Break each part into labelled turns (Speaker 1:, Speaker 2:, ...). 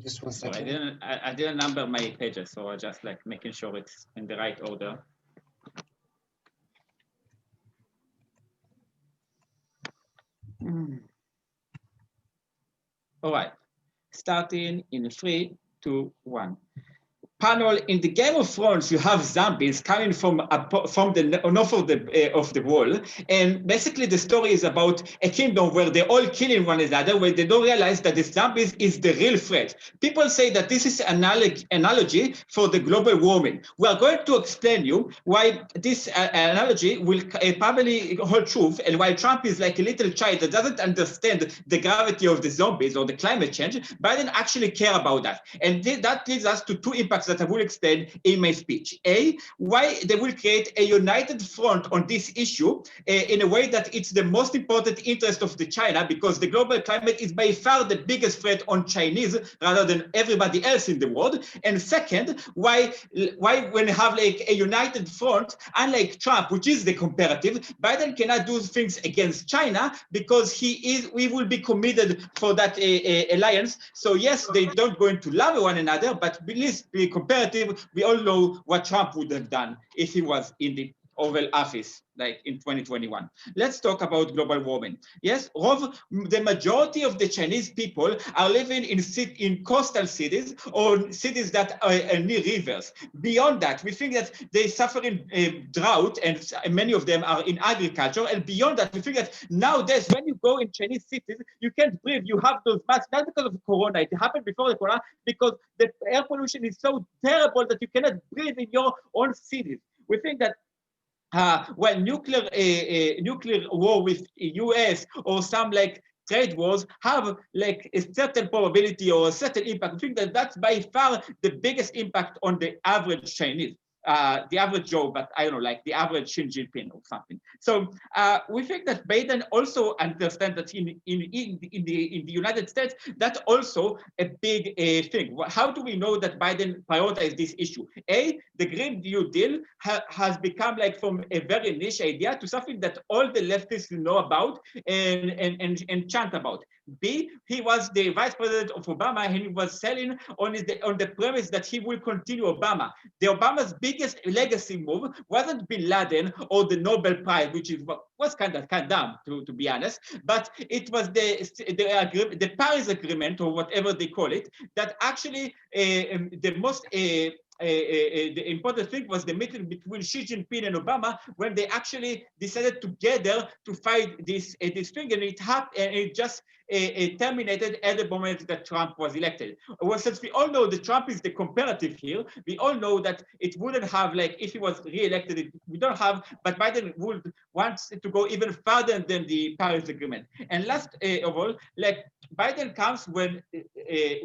Speaker 1: Just one
Speaker 2: So
Speaker 1: second.
Speaker 2: I didn't number my pages, so I just like making sure it's in the right order. All right, starting in 3, 2, 1. Panel in the Game of Thrones, you have zombies coming from the north of the wall, and basically the story is about a kingdom where they're all killing one another, where they don't realize that the zombies is the real threat. People say that this is an analogy for the global warming. We are going to explain you why this analogy will probably hold truth, and why Trump is like a little child that doesn't understand the gravity of the zombies or the climate change. Biden actually care about that, and that leads us to two impacts that I will explain in my speech. A, why they will create a united front on this issue in a way that it's the most important interest of the China, because the global climate is by far the biggest threat on Chinese rather than everybody else in the world. And second, why when you have like a united front, unlike Trump, which is the comparative, Biden cannot do things against China because we will be committed for that alliance. So yes, they don't going to love one another, but please be comparative. We all know what Trump would have done if he was in the Oval Office, like in 2021. Let's talk about global warming. Yes, the majority of the Chinese people are living in coastal cities or cities that are near rivers. Beyond that, we think that they suffer in drought, and many of them are in agriculture. And beyond that, we think that nowadays, when you go in Chinese cities, you can't breathe. You have those masks, not because of Corona. It happened before the Corona, because the air pollution is so terrible that you cannot breathe in your own cities. We think that when nuclear war with US or some like trade wars have like a certain probability or a certain impact, I think that that's by far the biggest impact on the average Chinese. The average Joe, but I don't know, like the average Xi Jinping or something. So we think that Biden also understands that in the United States, that's also a big thing. How do we know that Biden prioritized this issue? A, the Green New Deal has become like from a very niche idea to something that all the leftists know about and chant about. B, he was the vice president of Obama, and he was selling on the premise that he will continue Obama. The Obama's biggest legacy move wasn't Bin Laden or the Nobel Prize, which was kind of dumb, to be honest, but it was the Paris Agreement, or whatever they call it, that actually the most the important thing was the meeting between Xi Jinping and Obama, when they actually decided together to fight this thing, and it happened, and it just terminated at the moment that Trump was elected. Well, since we all know that Trump is the comparative here, we all know that it wouldn't have, like, if he was re-elected, we don't have, but Biden would want to go even further than the Paris Agreement. And last of all, like, Biden comes when he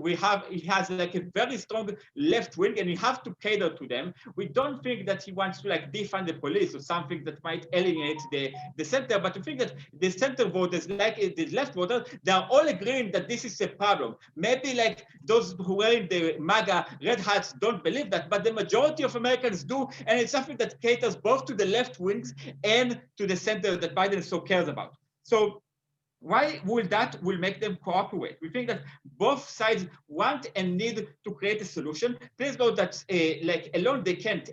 Speaker 2: has like a very strong left wing, and we have to cater to them. We don't think that he wants to like defund the police or something that might alienate the center, but we think that the center voters, like the left voters, they are all agreeing that this is a problem. Maybe like those who are in the MAGA red hats don't believe that, but the majority of Americans do, and it's something that caters both to the left wings and to the center that Biden so cares about. So why will make them cooperate? We think that both sides want and need to create a solution. Please note that like alone they can't.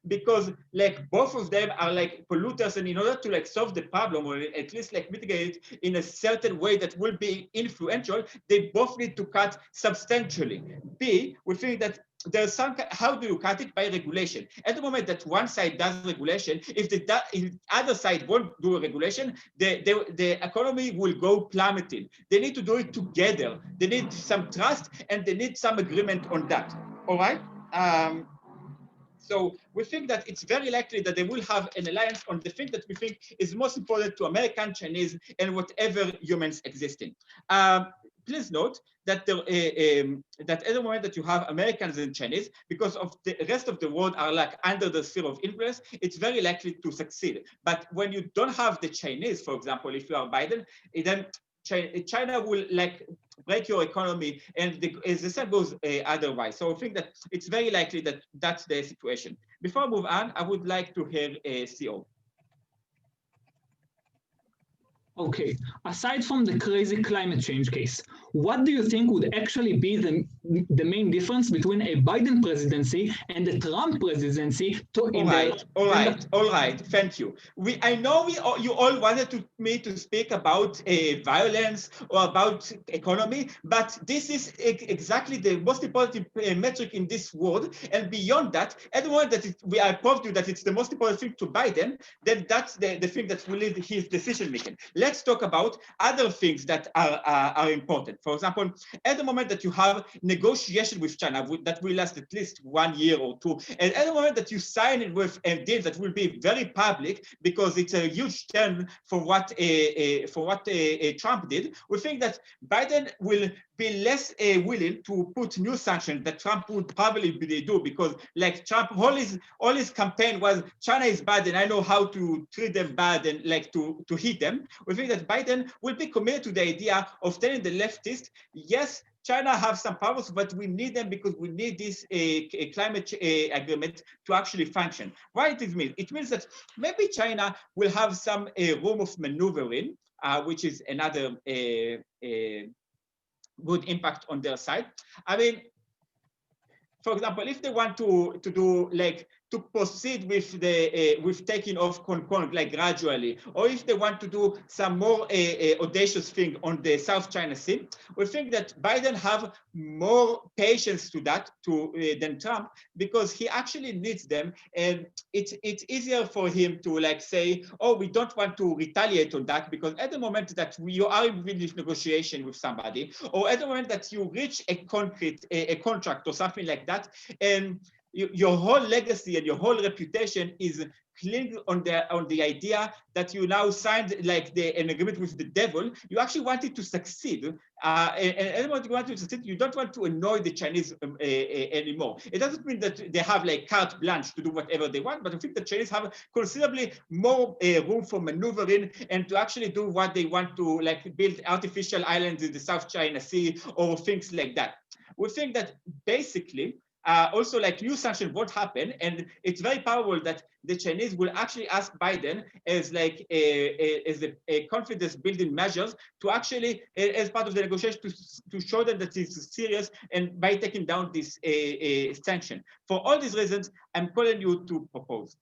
Speaker 2: Because like both of them are like polluters, and in order to like solve the problem, or at least like mitigate it in a certain way that will be influential, they both need to cut substantially. B, we think that there's some, how do you cut it? By regulation. At the moment that one side does regulation, if the other side won't do a regulation, the economy will go plummeting. They need to do it together. They need some trust, and they need some agreement on that. All right. So we think that it's very likely that they will have an alliance on the thing that we think is most important to American, Chinese, and whatever humans existing. Please note that that at the moment that you have Americans and Chinese, because of the rest of the world are like under the sphere of influence, it's very likely to succeed. But when you don't have the Chinese, for example, if you are Biden, then China will like break your economy, and the same goes otherwise. So I think that it's very likely that that's the situation. Before I move on, I would like to hear CO.
Speaker 1: Okay, aside from the crazy climate change case, what do you think would actually be the main difference between a Biden presidency and the Trump presidency?
Speaker 2: All right. Thank you. I know you all wanted me to speak about violence or about economy, but this is exactly the most important metric in this world. And beyond that, at the moment that I proved you that it's the most important thing to Biden, then that's the thing that will lead his decision making. Let's talk about other things that are important. For example, at the moment that you have negotiation with China that will last at least 1 year or two, and at the moment that you sign it with a deal that will be very public because it's a huge turn for what Trump did, we think that Biden will be less willing to put new sanctions that Trump would probably do, because like Trump, all his campaign was China is bad and I know how to treat them bad and like to hit them. We think that Biden will be committed to the idea of telling the leftists, yes, China have some powers, but we need them because we need this climate agreement to actually function. What it means? It means that maybe China will have some room of maneuvering, which is another good impact on their side. I mean, for example, if they want to do like to proceed with taking off Hong Kong like gradually, or if they want to do some more audacious thing on the South China Sea, we think that Biden have more patience to that than Trump, because he actually needs them, and it's easier for him to like say, oh, we don't want to retaliate on that, because at the moment that you are in this negotiation with somebody, or at the moment that you reach a contract or something like that, and your whole legacy and your whole reputation is clinging on the idea that you now signed like an agreement with the devil. You actually want it to succeed, and anyone you want to succeed, you don't want to annoy the Chinese anymore. It doesn't mean that they have like carte blanche to do whatever they want, but I think the Chinese have considerably more room for maneuvering and to actually do what they want to, like build artificial islands in the South China Sea or things like that. We think that basically also like new sanctions won't happen, and it's very powerful that the Chinese will actually ask Biden as like a confidence building measures to actually as part of the negotiation to show them that it's serious, and by taking down this sanction. For all these reasons, I'm calling you to propose.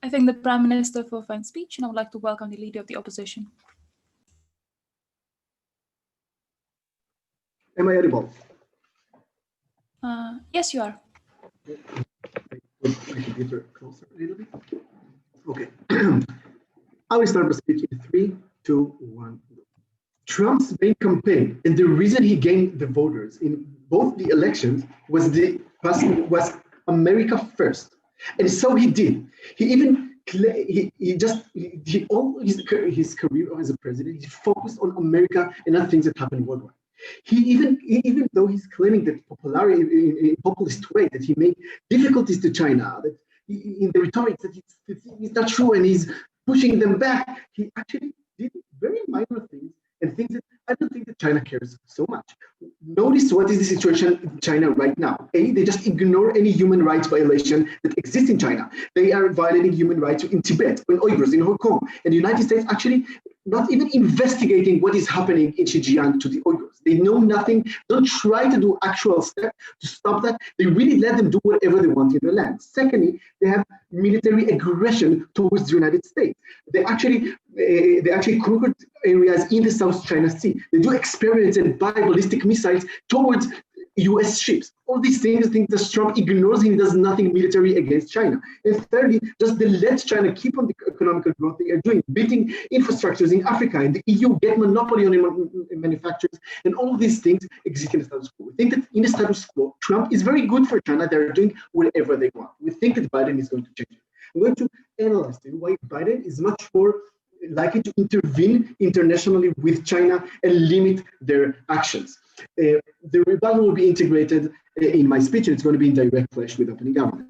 Speaker 3: I thank the Prime Minister for a fine speech, and I would like to welcome the Leader of the Opposition.
Speaker 4: Am I audible?
Speaker 3: Yes, you are.
Speaker 4: My computer closer a little bit. Okay. I will start the speech in 3, 2, 1. Trump's main campaign and the reason he gained the voters in both the elections was America first, and so he did. He even all his career as a president, he focused on America and not things that happen worldwide. He even though he's claiming that popularity in populist way that he made difficulties to China, that in the rhetoric that it's not true and he's pushing them back, he actually did very minor things and things that I don't think that China cares so much. Notice what is the situation in China right now. They just ignore any human rights violation that exists in China. They are violating human rights in Tibet, in Uyghurs, in Hong Kong, and the United States actually not even investigating what is happening in Xinjiang to the Uyghurs. They know nothing, don't try to do actual steps to stop that. They really let them do whatever they want in the land. Secondly, they have military aggression towards the United States. They actually conquered areas in the South China Sea. They do experiments and buy ballistic missiles towards US ships. All these things, I think that Trump ignores and he does nothing military against China. And thirdly, just they let China keep on the economical growth they are doing, building infrastructures in Africa, and the EU get monopoly on manufacturers, and all these things exist in the status quo. We think that in the status quo, Trump is very good for China. They're doing whatever they want. We think that Biden is going to change it. I'm going to analyze why Biden is much more likely to intervene internationally with China and limit their actions. The rebuttal will be integrated in my speech, and it's going to be in direct clash with opening government.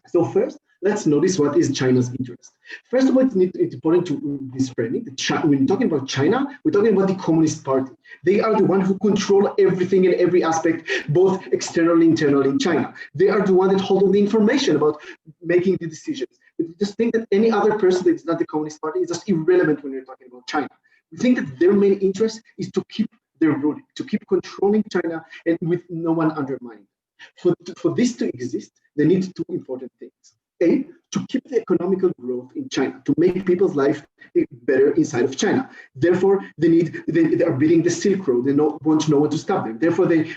Speaker 4: So first, let's notice what is China's interest. First of all, it's important to this framing. When talking about China, we're talking about the Communist Party. They are the one who control everything in every aspect, both externally and internally in China. They are the one that hold all the information about making the decisions. just think that any other person that is not the Communist Party is just irrelevant when you're talking about China. We think that their main interest is to keep their ruling, to keep controlling China and with no one undermining. For this to exist, they need two important things. A, to keep the economical growth in China, to make people's life better inside of China. Therefore, they are building the Silk Road. They want no one to stop them. Therefore, they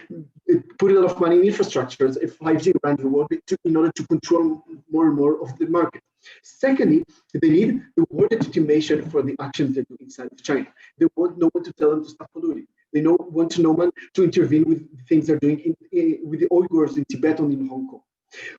Speaker 4: put a lot of money in infrastructures, 5G around the world, in order to control more and more of the market. Secondly, they need the world legitimation for the actions they do inside of China. They want no one to tell them to stop polluting. They want no one to intervene with the things they're doing with the Uyghurs in Tibet and in Hong Kong.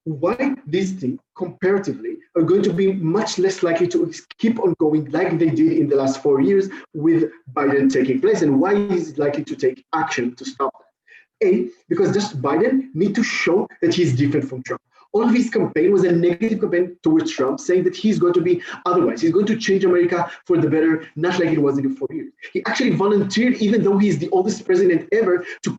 Speaker 4: Why these things, comparatively, are going to be much less likely to keep on going like they did in the last 4 years with Biden taking place, and why is it likely to take action to stop that? A, because just Biden need to show that he's different from Trump. All of his campaign was a negative campaign towards Trump, saying that he's going to be otherwise. He's going to change America for the better, not like it was in the 4 years. He actually volunteered, even though he's the oldest president ever, to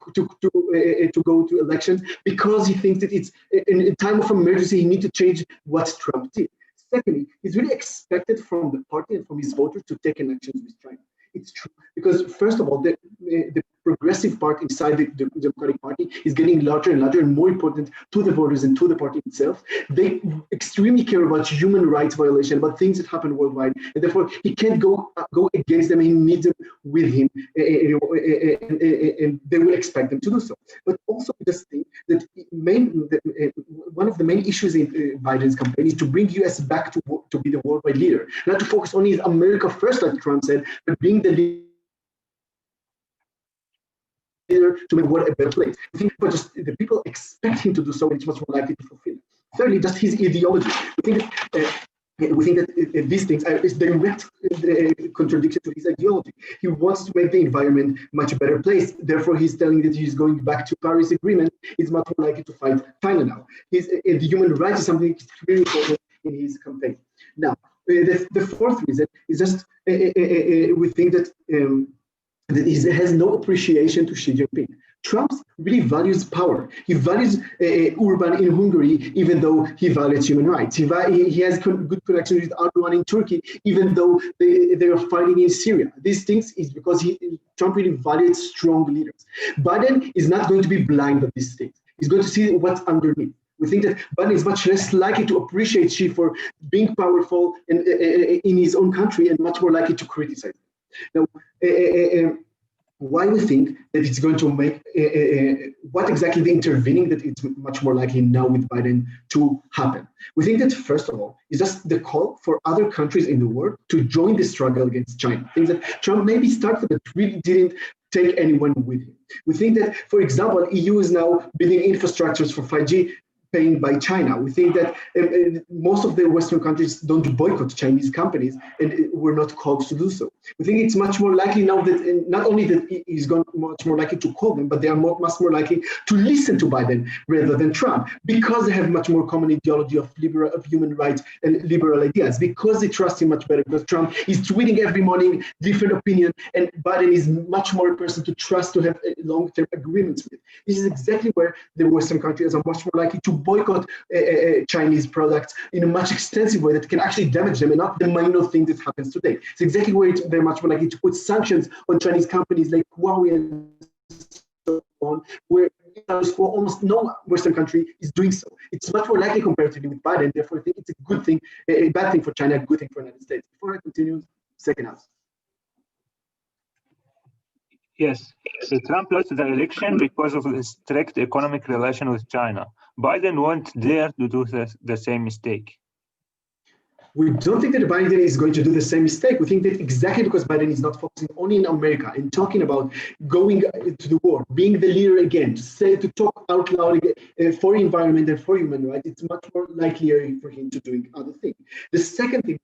Speaker 4: go to elections, because he thinks that it's in a time of emergency, he needs to change what Trump did. Secondly, he's really expected from the party and from his voters to take an action with China. It's true, because first of all, the progressive part inside the Democratic Party is getting larger and larger and more important to the voters and to the party itself. They extremely care about human rights violation, about things that happen worldwide, and therefore he can't go against them. He needs them with him, and they will expect them to do so. But also just think that one of the main issues in Biden's campaign is to bring U.S. back to be the worldwide leader, not to focus only on America first, like Trump said, but being the leader to make the world a better place. I think for just the people expect him to do so, it's much more likely to fulfill it. Thirdly, just his ideology. We think that these things are direct contradiction to his ideology. He wants to make the environment much a better place. Therefore, he's telling that he's going back to Paris Agreement. He's much more likely to fight China now. The human rights is something extremely important in his campaign. Now, the fourth reason is just we think that that he has no appreciation to Xi Jinping. Trump really values power. He values Urban in Hungary, even though he values human rights. He has good connections with Erdogan in Turkey, even though they are fighting in Syria. These things is because Trump really values strong leaders. Biden is not going to be blind on these things. He's going to see what's underneath. We think that Biden is much less likely to appreciate Xi for being powerful in his own country and much more likely to criticize him. Now, why we think that it's going to make, what exactly the intervening that it's much more likely now with Biden to happen. We think that first of all, is just the call for other countries in the world to join the struggle against China. Things that Trump maybe started but really didn't take anyone with him. We think that, for example, EU is now building infrastructures for 5G paying by China. We think that most of the Western countries don't boycott Chinese companies, and we're not called to do so. We think it's much more likely now that not only that he's much more likely to call them, but they are much more likely to listen to Biden rather than Trump, because they have much more common ideology of human rights and liberal ideas, because they trust him much better, because Trump is tweeting every morning different opinion, and Biden is much more a person to trust, to have long-term agreements with. This is exactly where the Western countries are much more likely to boycott Chinese products in a much extensive way that can actually damage them, and not the minor thing that happens today. It's exactly where they're much more likely to put sanctions on Chinese companies like Huawei and so on, where almost no Western country is doing so. It's much more likely comparatively with Biden. Therefore, I think it's a good thing, a bad thing for China, a good thing for the United States. Before I continue, second house.
Speaker 5: Yes, so Trump lost the election because of the strict economic relation with China. Biden won't dare to do the same mistake.
Speaker 4: We don't think that Biden is going to do the same mistake. We think that exactly because Biden is not focusing only in America and talking about going to the war, being the leader again, to talk out loud for environment and for human rights, it's much more likelier for him to doing other things. The second thing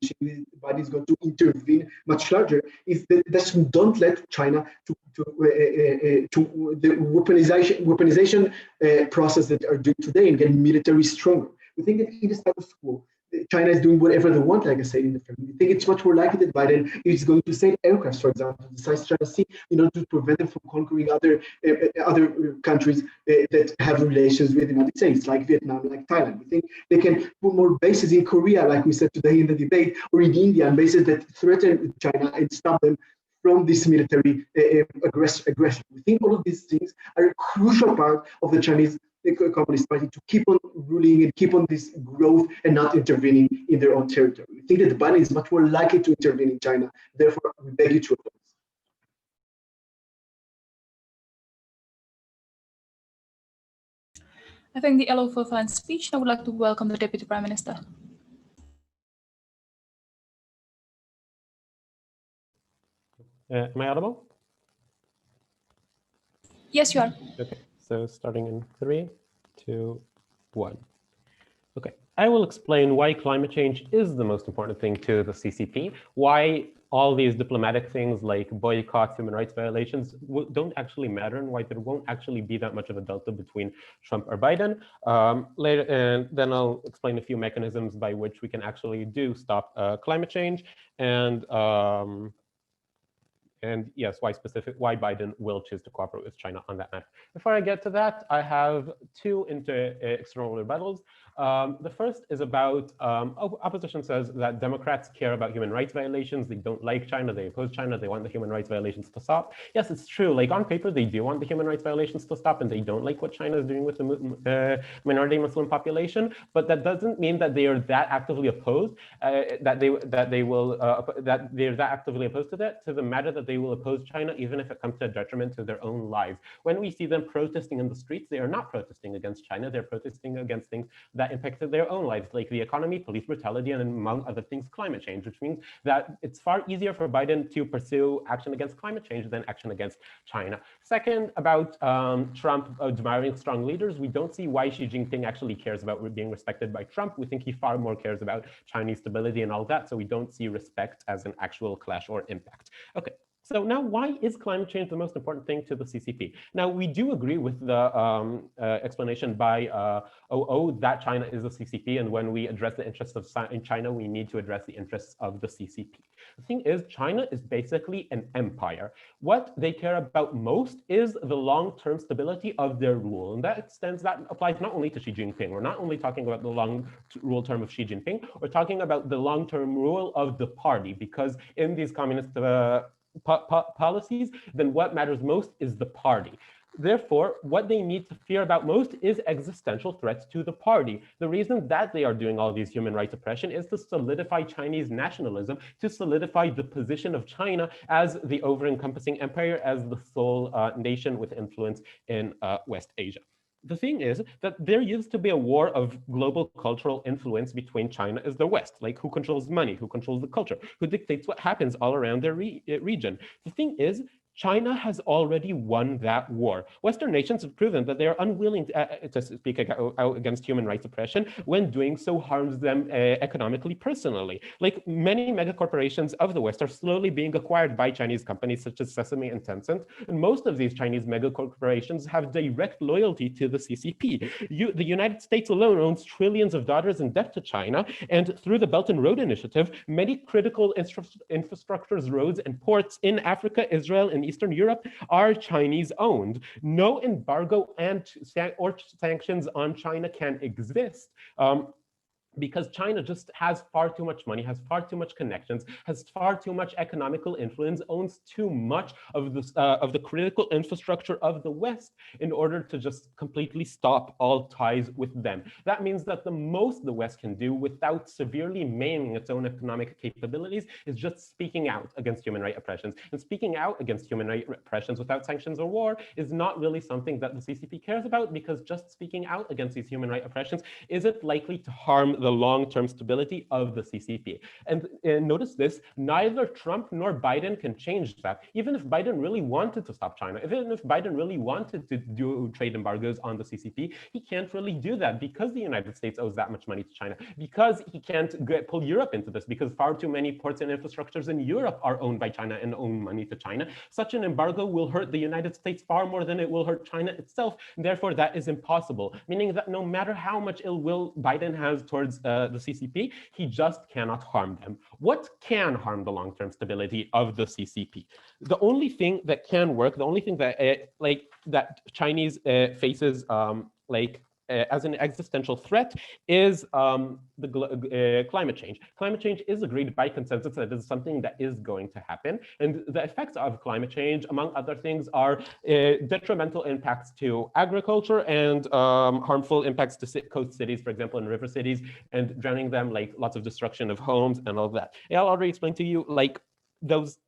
Speaker 4: Biden is going to intervene much larger is that don't let China to the weaponization process that are doing today and get military stronger. We think that in the status quo, China is doing whatever they want, like I said in the film. We think it's much more likely that Biden is going to send aircraft, for example, to the South China Sea in order to prevent them from conquering other countries that have relations with the United States, like Vietnam, like Thailand. We think they can put more bases in Korea, like we said today in the debate, or in India, and bases that threaten China and stop them from this military aggression. We think all of these things are a crucial part of the Chinese Communist Party to keep on ruling and keep on this growth and not intervening in their own territory. We think that Biden is much more likely to intervene in China. Therefore, we beg you to oppose.
Speaker 3: I thank the Eyal for a fine speech, and I would like to welcome the Deputy Prime Minister.
Speaker 6: Am I audible?
Speaker 3: Yes, you are.
Speaker 6: Okay, so starting in 3, 2, 1. Okay, I will explain why climate change is the most important thing to the CCP, why all these diplomatic things like boycotts, human rights violations don't actually matter, and why there won't actually be that much of a delta between Trump or Biden. Later, and then I'll explain a few mechanisms by which we can actually stop climate change, and yes, why Biden will choose to cooperate with China on that matter. Before I get to that, I have 2 external rebuttals. The first is about opposition says that Democrats care about human rights violations. They don't like China. They oppose China. They want the human rights violations to stop. Yes, it's true. Like on paper, they do want the human rights violations to stop, and they don't like what China is doing with the minority Muslim population. But that doesn't mean that they are that actively opposed. That they're that actively opposed to that. To the matter that they will oppose China, even if it comes to a detriment to their own lives. When we see them protesting in the streets, they are not protesting against China. They're protesting against things that impacted their own lives, like the economy, police brutality, and among other things, climate change, which means that it's far easier for Biden to pursue action against climate change than action against China. Second, about Trump admiring strong leaders, we don't see why Xi Jinping actually cares about being respected by Trump. We think he far more cares about Chinese stability and all that, so we don't see respect as an actual clash or impact. Okay. So now, why is climate change the most important thing to the CCP? Now, we do agree with the explanation by OO that China is the CCP, and when we address the interests of China, we need to address the interests of the CCP. The thing is, China is basically an empire. What they care about most is the long-term stability of their rule, and that applies not only to Xi Jinping. We're not only talking about the long rule term of Xi Jinping, we're talking about the long-term rule of the party, because in these communist policies, then what matters most is the party. Therefore, what they need to fear about most is existential threats to the party. The reason that they are doing all these human rights oppression is to solidify Chinese nationalism, to solidify the position of China as the over-encompassing empire, as the sole nation with influence in West Asia. The thing is that there used to be a war of global cultural influence between China as the West, like who controls money, who controls the culture, who dictates what happens all around their region. The thing is, China has already won that war. Western nations have proven that they are unwilling to speak out against human rights oppression when doing so harms them economically, personally. Like many megacorporations of the West are slowly being acquired by Chinese companies such as Sesame and Tencent, and most of these Chinese megacorporations have direct loyalty to the CCP. The United States alone owns trillions of dollars in debt to China, and through the Belt and Road Initiative, many critical infrastructures, roads, and ports in Africa, Israel, and Eastern Europe are Chinese owned. No embargo or sanctions on China can exist because China just has far too much money, has far too much connections, has far too much economical influence, owns too much of the critical infrastructure of the West in order to just completely stop all ties with them. That means that the most the West can do without severely maiming its own economic capabilities is just speaking out against human rights oppressions. And speaking out against human rights oppressions without sanctions or war is not really something that the CCP cares about, because just speaking out against these human rights oppressions isn't likely to harm the long-term stability of the CCP. And notice this, neither Trump nor Biden can change that. Even if Biden really wanted to stop China, even if Biden really wanted to do trade embargoes on the CCP, he can't really do that because the United States owes that much money to China, because he can't pull Europe into this, because far too many ports and infrastructures in Europe are owned by China and own money to China. Such an embargo will hurt the United States far more than it will hurt China itself. Therefore, that is impossible, meaning that no matter how much ill will Biden has towards towards the CCP. He just cannot harm them. What can harm the long-term stability of the CCP? The only thing that can work, the only thing that that Chinese faces as an existential threat is the climate change. Climate change is agreed by consensus that is something that is going to happen. And the effects of climate change, among other things, are detrimental impacts to agriculture and harmful impacts to coast cities, for example, in river cities, and drowning them, like lots of destruction of homes and all of that. Eyal already explained to you, like those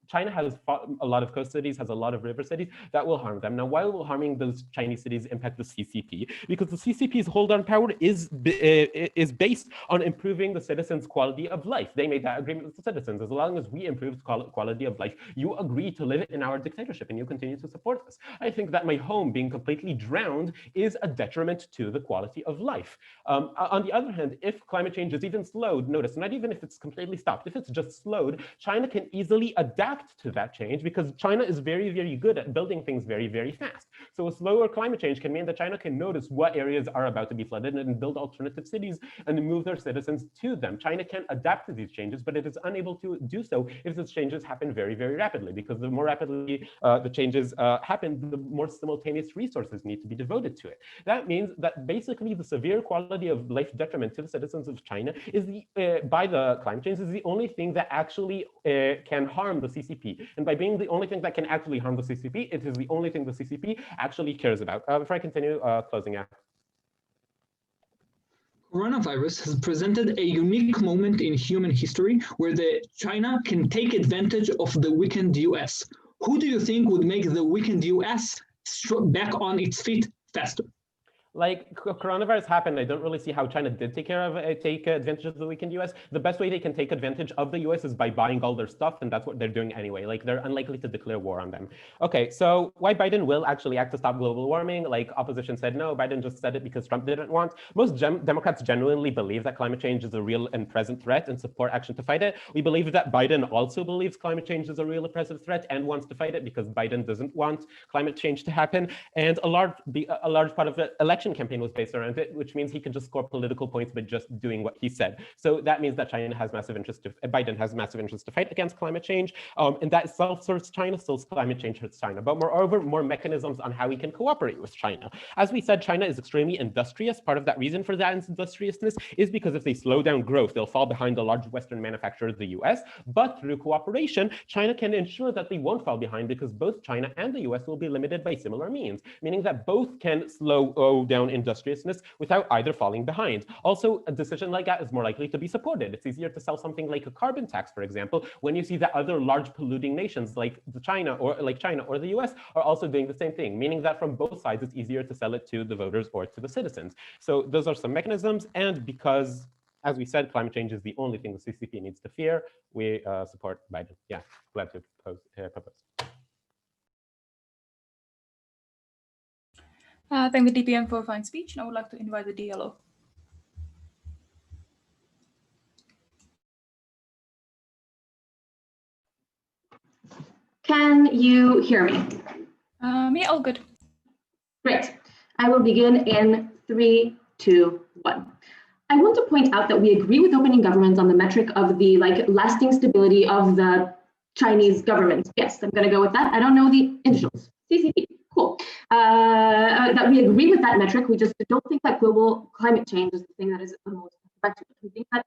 Speaker 6: China has a lot of coast cities, has a lot of river cities that will harm them. Now, why will harming those Chinese cities impact the CCP? Because the CCP's hold on power is based on improving the citizens' quality of life. They made that agreement with the citizens. As long as we improve quality of life, you agree to live in our dictatorship and you continue to support us. I think that my home being completely drowned is a detriment to the quality of life. On the other hand, if climate change is even slowed, notice, not even if it's completely stopped, if it's just slowed, China can easily adapt to that change because China is very, very good at building things very, very fast. So a slower climate change can mean that China can notice what areas are about to be flooded and build alternative cities and move their citizens to them. China can adapt to these changes, but it is unable to do so if these changes happen very, very rapidly, because the more rapidly the changes happen, the more simultaneous resources need to be devoted to it. That means that basically the severe quality of life detriment to the citizens of China is by the climate change is the only thing that actually can harm the CCP. And by being the only thing that can actually harm the CCP, it is the only thing the CCP actually cares about. Before I continue, closing out.
Speaker 1: Coronavirus has presented a unique moment in human history where China can take advantage of the weakened US. Who do you think would make the weakened US back on its feet faster?
Speaker 6: Like coronavirus happened, I don't really see how China did take advantage of the weakened US. The best way they can take advantage of the US is by buying all their stuff, and that's what they're doing anyway. Like they're unlikely to declare war on them. Okay, so why Biden will actually act to stop global warming? Like opposition said no, Biden just said it because Trump didn't want. Most Democrats genuinely believe that climate change is a real and present threat and support action to fight it. We believe that Biden also believes climate change is a real and present threat and wants to fight it because Biden doesn't want climate change to happen. And a large part of the election campaign was based around it, which means he can just score political points by just doing what he said. So that means that Biden has massive interest to fight against climate change, and that itself serves China, still climate change hurts China. But moreover, more mechanisms on how we can cooperate with China. As we said, China is extremely industrious. Part of that reason for that industriousness is because if they slow down growth, they'll fall behind the large Western manufacturer, the US. But through cooperation, China can ensure that they won't fall behind because both China and the US will be limited by similar means, meaning that both can slow down industriousness without either falling behind. Also, a decision like that is more likely to be supported. It's easier to sell something like a carbon tax, for example, when you see that other large polluting nations like China or the US are also doing the same thing, meaning that from both sides, it's easier to sell it to the voters or to the citizens. So those are some mechanisms. And because, as we said, climate change is the only thing the CCP needs to fear, we support Biden. Yeah, glad to propose.
Speaker 3: Thank the DPM for a fine speech, and I would like to invite the DLO.
Speaker 7: Can you hear me?
Speaker 3: Yeah, all good.
Speaker 7: Great. I will begin in 3, 2, 1. I want to point out that we agree with opening governments on the metric of the lasting stability of the Chinese government. Yes, I'm going to go with that. I don't know the initials. CCP. Cool. That we agree with that metric. We just don't think that global climate change is the thing that is the most effective. We think that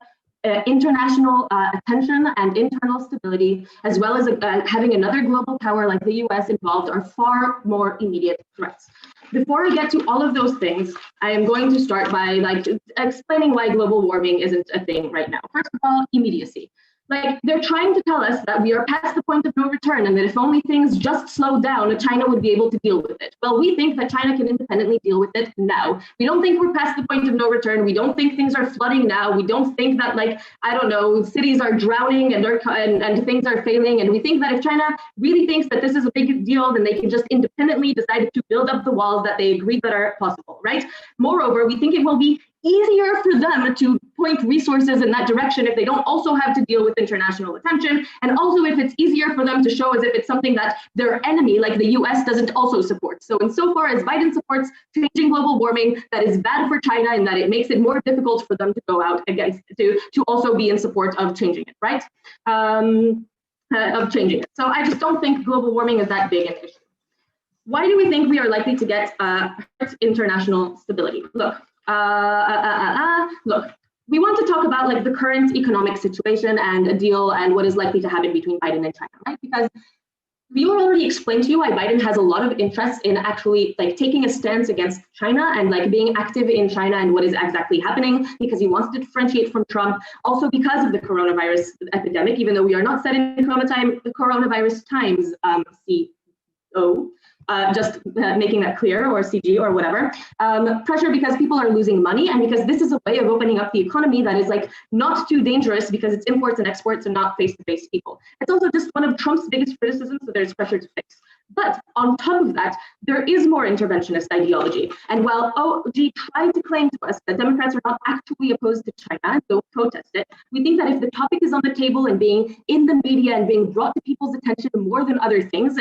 Speaker 7: international attention and internal stability, as well as having another global power like the US involved, are far more immediate threats. Before I get to all of those things, I am going to start by explaining why global warming isn't a thing right now. First of all, immediacy. They're trying to tell us that we are past the point of no return and that if only things just slowed down, China would be able to deal with it. Well, we think that China can independently deal with it now. We don't think we're past the point of no return. We don't think things are flooding now. We don't think that, I don't know, cities are drowning and things are failing. And we think that if China really thinks that this is a big deal, then they can just independently decide to build up the walls that they agreed that are possible, right? Moreover, we think it will be easier for them to point resources in that direction if they don't also have to deal with international attention, and also if it's easier for them to show as if it's something that their enemy, like the US, doesn't also support. So insofar as Biden supports changing global warming, that is bad for China and that it makes it more difficult for them to go out against, to also be in support of changing it, right? Of changing it. So I just don't think global warming is that big an issue. Why do we think we are likely to get international stability? Look, we want to talk about like the current economic situation and a deal and what is likely to happen between Biden and China, right? Because Lior already explained to you why Biden has a lot of interest in actually like taking a stance against China and like being active in China and what is exactly happening, because he wants to differentiate from Trump. Also because of the coronavirus epidemic, even though we are not set in coronavirus times, CO. Just making that clear, or CG or whatever. Pressure because people are losing money, and because this is a way of opening up the economy that is like not too dangerous because it's imports and exports and not face-to-face people. It's also just one of Trump's biggest criticisms, so there's pressure to fix. But on top of that, there is more interventionist ideology. And while OG tried to claim to us that Democrats are not actually opposed to China and don't protest it, we think that if the topic is on the table and being in the media and being brought to people's attention more than other things,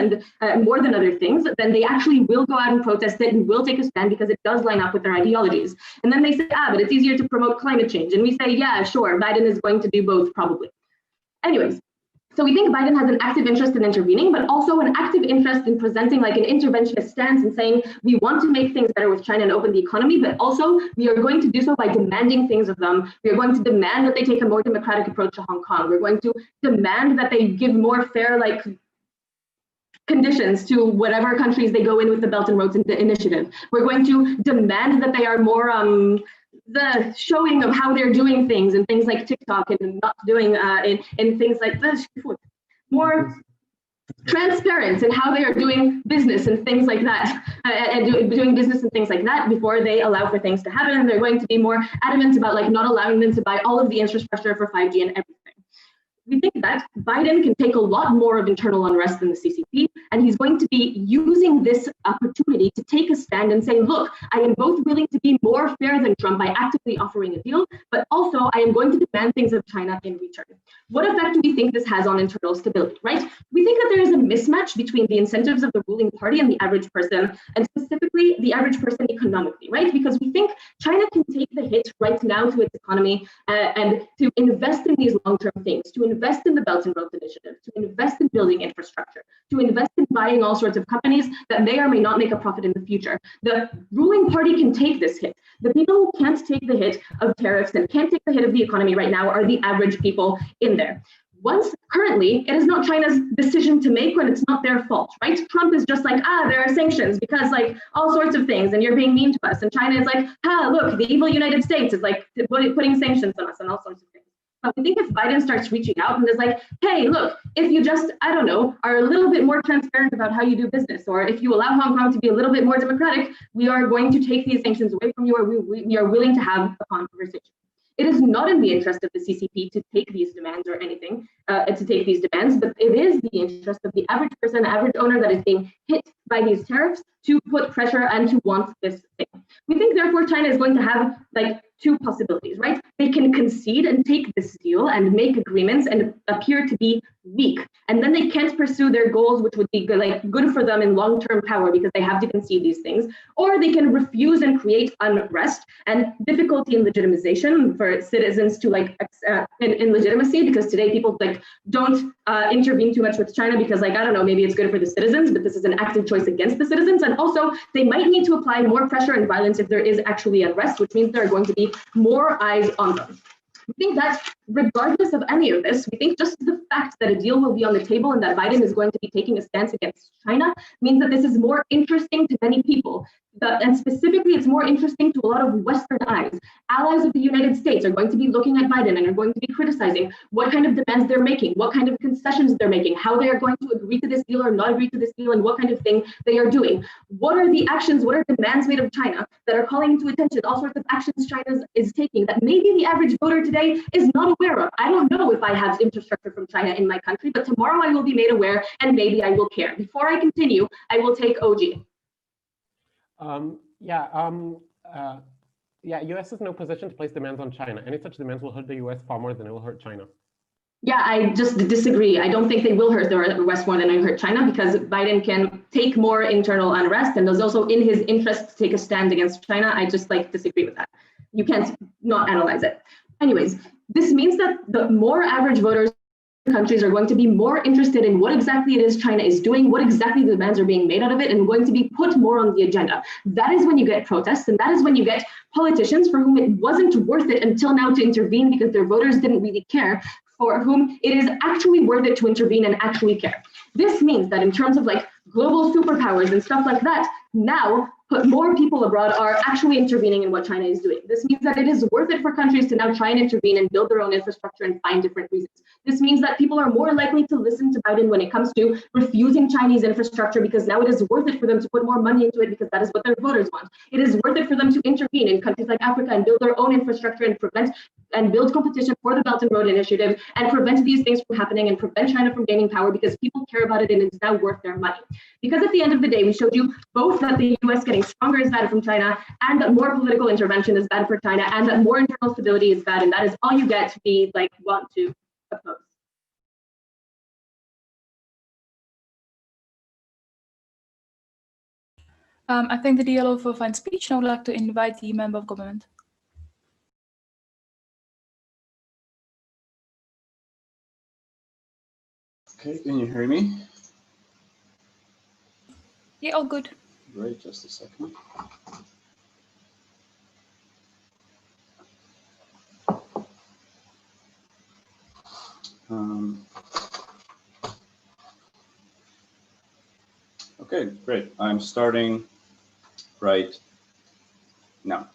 Speaker 7: then they actually will go out and protest it and will take a stand because it does line up with their ideologies. And then they say, but it's easier to promote climate change. And we say, yeah, sure, Biden is going to do both probably. Anyways. So we think Biden has an active interest in intervening, but also an active interest in presenting like an interventionist stance and saying, we want to make things better with China and open the economy, but also we are going to do so by demanding things of them. We are going to demand that they take a more democratic approach to Hong Kong. We're going to demand that they give more fair like conditions to whatever countries they go in with the Belt and Road Initiative. We're going to demand that they are more the showing of how they're doing things and things like TikTok and not doing in things like this, more transparent in how they are doing business and things like that, and doing business and things like that before they allow for things to happen. And they're going to be more adamant about like not allowing them to buy all of the infrastructure for 5G and everything. We think that Biden can take a lot more of internal unrest than the CCP, and he's going to be using this opportunity to take a stand and say, look, I am both willing to be more fair than Trump by actively offering a deal, but also I am going to demand things of China in return. What effect do we think this has on internal stability, right? We think that there is a mismatch between the incentives of the ruling party and the average person, and specifically the average person economically, right? Because we think China can take the hit right now to its economy and to invest in these long-term things, to invest in the Belt and Road Initiative, to invest in building infrastructure, to invest in buying all sorts of companies that may or may not make a profit in the future. The ruling party can take this hit. The people who can't take the hit of tariffs and can't take the hit of the economy right now are the average people in there. Currently, it is not China's decision to make when it's not their fault, right? Trump is just like, there are sanctions because like all sorts of things and you're being mean to us. And China is like, look, the evil United States is like putting sanctions on us and all sorts of things. But we think if Biden starts reaching out and is like, hey, look, if you just, I don't know, are a little bit more transparent about how you do business, or if you allow Hong Kong to be a little bit more democratic, we are going to take these sanctions away from you, or we are willing to have a conversation. It is not in the interest of the CCP to take these demands or anything, to take these demands, but it is the interest of the average person, average owner that is being hit by these tariffs to put pressure and to want this thing. We think, therefore, China is going to have like two possibilities, right? They can concede and take this deal and make agreements and appear to be weak. And then they can't pursue their goals, which would be good for them in long-term power because they have to concede these things. Or they can refuse and create unrest and difficulty in legitimization for citizens to in legitimacy, because today people don't intervene too much with China because I don't know, maybe it's good for the citizens, but this is an active choice against the citizens. And also they might need to apply more pressure and violence if there is actually unrest, which means there are going to be more eyes on them. We think that regardless of any of this, we think just the fact that a deal will be on the table and that Biden is going to be taking a stance against China means that this is more interesting to many people. And specifically, it's more interesting to a lot of Western eyes. Allies of the United States are going to be looking at Biden and are going to be criticizing what kind of demands they're making, what kind of concessions they're making, how they are going to agree to this deal or not agree to this deal, and what kind of thing they are doing. What are the actions, what are demands made of China that are calling into attention all sorts of actions China is taking that maybe the average voter today is not aware of. I don't know if I have infrastructure from China in my country, but tomorrow I will be made aware and maybe I will care. Before I continue, I will take OG.
Speaker 6: Yeah, US is in no position to place demands on China. Any such demands will hurt the US far more than it will hurt China.
Speaker 7: Yeah, I just disagree. I don't think they will hurt the West more than they hurt China, because Biden can take more internal unrest, and there's also in his interest to take a stand against China. I just disagree with that. You can't not analyze it. Anyways, this means that the more average voters countries are going to be more interested in what exactly it is China is doing, what exactly the demands are being made out of it, and going to be put more on the agenda. That is when you get protests, and that is when you get politicians for whom it wasn't worth it until now to intervene because their voters didn't really care, for whom it is actually worth it to intervene and actually care. This means that in terms of global superpowers and stuff like that, now more people abroad are actually intervening in what China is doing. This means that it is worth it for countries to now try and intervene and build their own infrastructure and find different reasons. This means that people are more likely to listen to Biden when it comes to refusing Chinese infrastructure, because now it is worth it for them to put more money into it because that is what their voters want. It is worth it for them to intervene in countries like Africa and build their own infrastructure and prevent and build competition for the Belt and Road Initiative and prevent these things from happening and prevent China from gaining power, because people care about it and it's now worth their money. Because at the end of the day, we showed you both that the US getting stronger is bad from China, and that more political intervention is bad for China, and that more internal stability is bad, and that is all you get to be want to oppose.
Speaker 3: I thank the DLO for a fine speech, and I would like to invite the member of government.
Speaker 8: Okay, can you hear me?
Speaker 3: Yeah, all good.
Speaker 8: Great, just a second. Okay, great. I'm starting right now.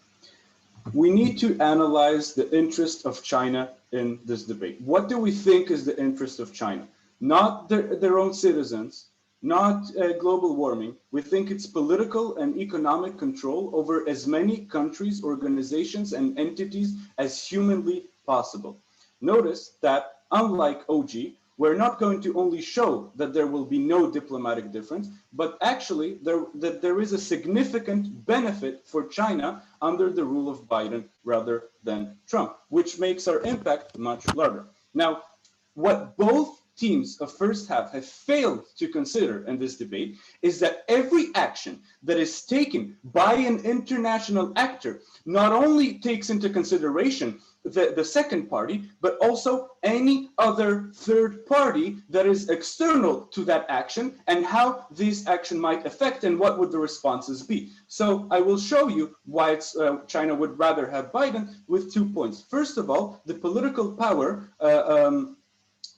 Speaker 8: We need to analyze the interest of China in this debate. What do we think is the interest of China? Not their own citizens, not global warming. We think it's political and economic control over as many countries, organizations, and entities as humanly possible. Notice that unlike OG, we're not going to only show that there will be no diplomatic difference, but actually that there is a significant benefit for China under the rule of Biden rather than Trump, which makes our impact much larger. Now, what both teams of first half have failed to consider in this debate is that every action that is taken by an international actor not only takes into consideration the second party, but also any other third party that is external to that action and how this action might affect and what would the responses be. So I will show you why China would rather have Biden with 2 points. First of all, the political power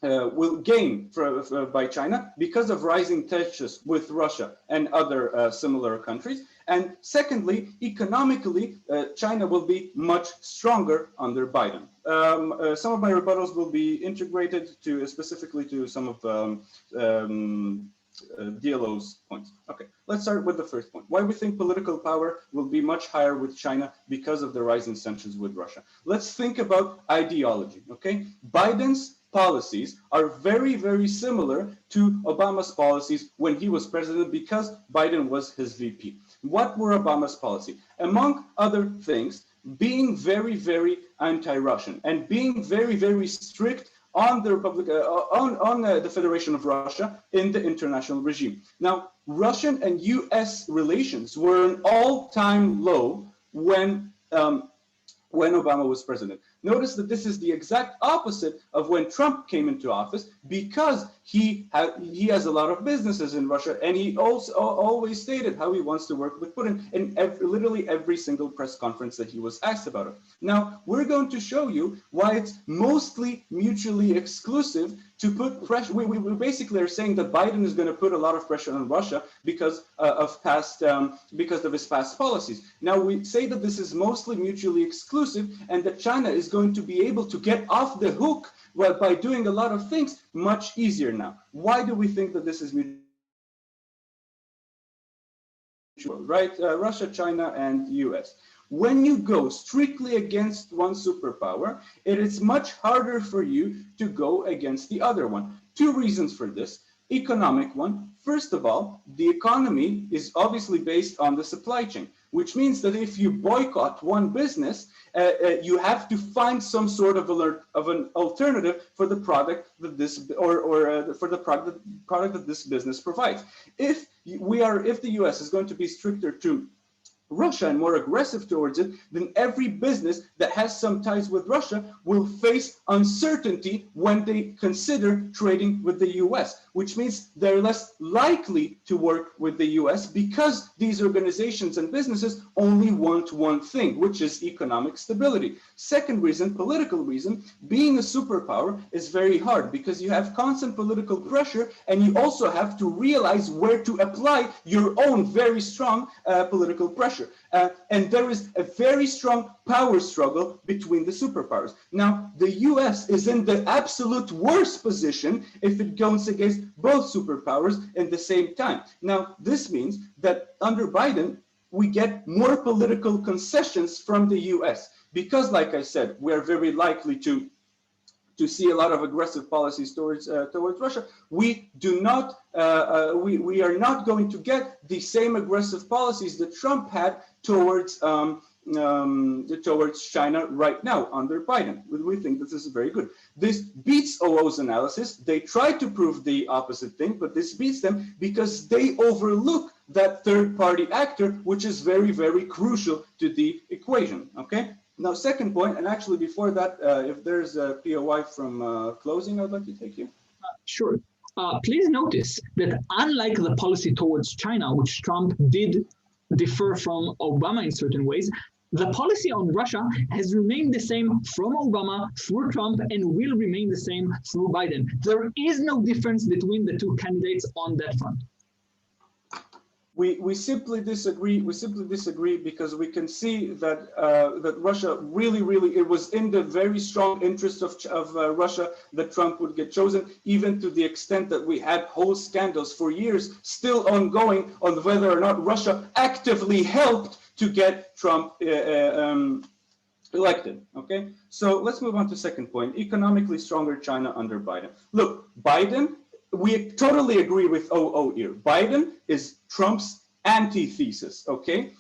Speaker 8: will gain by China because of rising tensions with Russia and other similar countries. And secondly, economically, China will be much stronger under Biden. Some of my rebuttals will be integrated specifically to some of DLO's points. Okay, let's start with the first point. Why we think political power will be much higher with China because of the rising tensions with Russia. Let's think about ideology, okay? Biden's policies are very, very similar to Obama's policies when he was president because Biden was his VP. What were Obama's policies? Among other things, being very, very anti-Russian and being very, very strict on the Republic, the Federation of Russia in the international regime. Now, Russian and US relations were an all-time low when Obama was president. Notice that this is the exact opposite of when Trump came into office because he has a lot of businesses in Russia, and he also always stated how he wants to work with Putin in literally every single press conference that he was asked about it. Now, we're going to show you why it's mostly mutually exclusive to put pressure. We basically are saying that Biden is going to put a lot of pressure on Russia because of his past policies. Now, we say that this is mostly mutually exclusive and that China is going to be able to get off the hook by doing a lot of things much easier now. Why do we think that this is mutual? Right? Russia, China, and US. When you go strictly against one superpower, it is much harder for you to go against the other one. Two reasons for this. economic one. First of all, the economy is obviously based on the supply chain, which means that if you boycott one business, you have to find some sort of an alternative for the product that this for the product that this business provides. If the U.S. is going to be stricter to Russia and more aggressive towards it, then every business that has some ties with Russia will face uncertainty when they consider trading with the US, which means they're less likely to work with the US because these organizations and businesses only want one thing, which is economic stability. Second reason, political reason, being a superpower is very hard because you have constant political pressure and you also have to realize where to apply your own very strong political pressure. And there is a very strong power struggle between the superpowers. Now, the US is in the absolute worst position if it goes against both superpowers at the same time. Now, this means that under Biden, we get more political concessions from the US because, like I said, we are very likely to see a lot of aggressive policies towards Russia. We do not, we are not going to get the same aggressive policies that Trump had towards China right now under Biden. We think this is very good. This beats OO's analysis. They try to prove the opposite thing, but this beats them because they overlook that third-party actor, which is very, very crucial to the equation. Okay. Now, second point, and actually before that, if there's a POI from closing, I'd like to take you.
Speaker 1: Sure. Please notice that unlike the policy towards China, which Trump did differ from Obama in certain ways, the policy on Russia has remained the same from Obama through Trump and will remain the same through Biden. There is no difference between the two candidates on that front.
Speaker 8: We simply disagree. We simply disagree because we can see that that Russia really, it was in the very strong interest of Russia that Trump would get chosen, even to the extent that we had whole scandals for years still ongoing on whether or not Russia actively helped to get Trump elected. Okay, so let's move on to second point: economically stronger China under Biden. Look, Biden. We totally agree with OO here. Biden is Trump's antithesis, okay?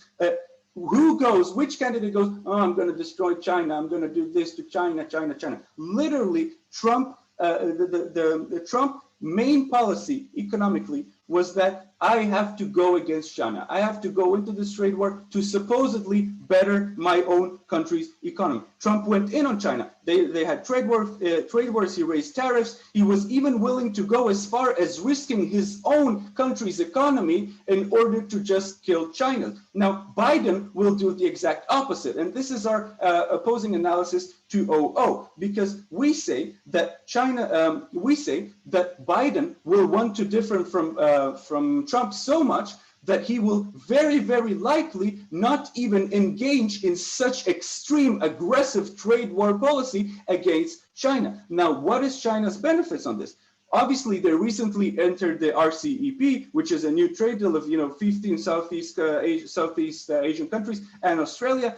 Speaker 8: Which candidate goes, oh, I'm going to destroy China, I'm going to do this to China, China, China. Literally, Trump, the Trump main policy economically was that I have to go against China. I have to go into this trade war to supposedly better my own country's economy. Trump went in on China. They had trade wars, he raised tariffs. He was even willing to go as far as risking his own country's economy in order to just kill China. Now, Biden will do the exact opposite. And this is our opposing analysis to OO, because we say that Biden will want to differ from Trump so much that he will very, very likely not even engage in such extreme aggressive trade war policy against China. Now, what is China's benefits on this? Obviously, they recently entered the RCEP, which is a new trade deal of 15 Southeast Asian countries and Australia,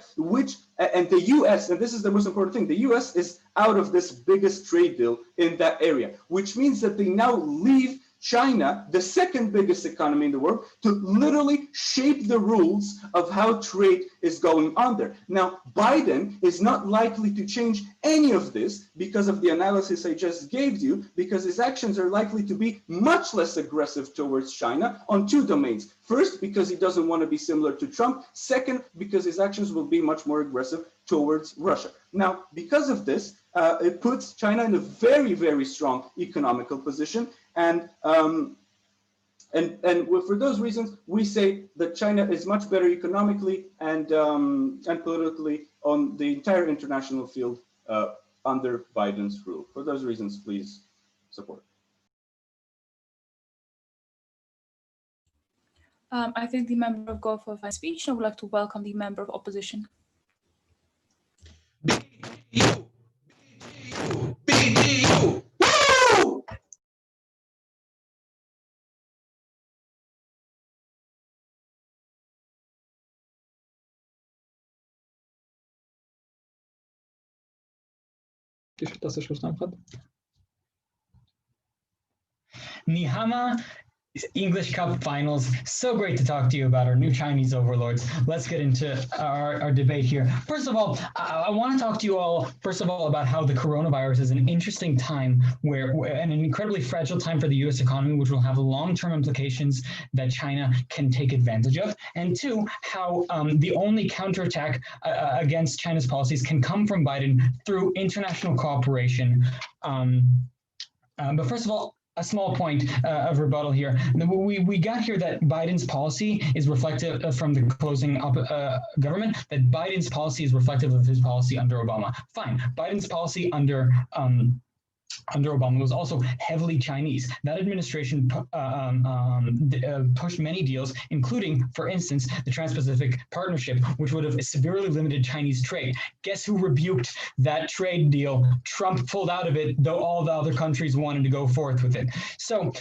Speaker 8: and the US, and this is the most important thing, the US is out of this biggest trade deal in that area, which means that they now leave China, the second biggest economy in the world, to literally shape the rules of how trade is going on there. Now, Biden is not likely to change any of this because of the analysis I just gave you, because his actions are likely to be much less aggressive towards China on two domains. First, because he doesn't want to be similar to Trump. Second, because his actions will be much more aggressive towards Russia. Now, because of this, it puts China in a very, very strong economical position. And for those reasons, we say that China is much better economically and politically on the entire international field under Biden's rule. For those reasons, please support.
Speaker 3: I think the member of Go for a fine speech. I would like to welcome the member of opposition.
Speaker 9: BDU. Woo!
Speaker 10: Nihama English Cup Finals. So great to talk to you about our new Chinese overlords. Let's get into our debate here. First of all, I want to talk to you all, first of all, about how the coronavirus is an interesting time and an incredibly fragile time for the U.S. economy, which will have long-term implications that China can take advantage of. And two, how the only counterattack against China's policies can come from Biden through international cooperation. But first of all, a small point of rebuttal here. We got here that Biden's policy is reflective from the closing government, that Biden's policy is reflective of his policy under Obama. Fine. Biden's policy under Obama was also heavily Chinese. That administration pushed many deals, including, for instance, the Trans-Pacific Partnership, which would have severely limited Chinese trade. Guess who rebuked that trade deal? Trump pulled out of it, though all the other countries wanted to go forth with it. So,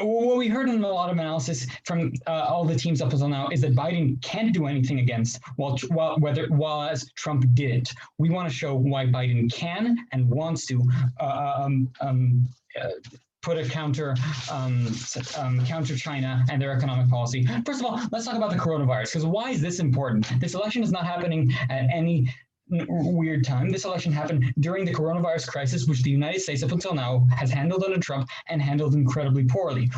Speaker 10: what we heard in a lot of analysis from all the teams up until now is that Biden can't do anything against, whereas Trump didn't. We want to show why Biden can and wants to put a counter China and their economic policy. First of all, let's talk about the coronavirus, because why is this important? This election is not happening at any weird time. This election happened during the coronavirus crisis, which the United States up until now has handled under Trump and handled incredibly poorly,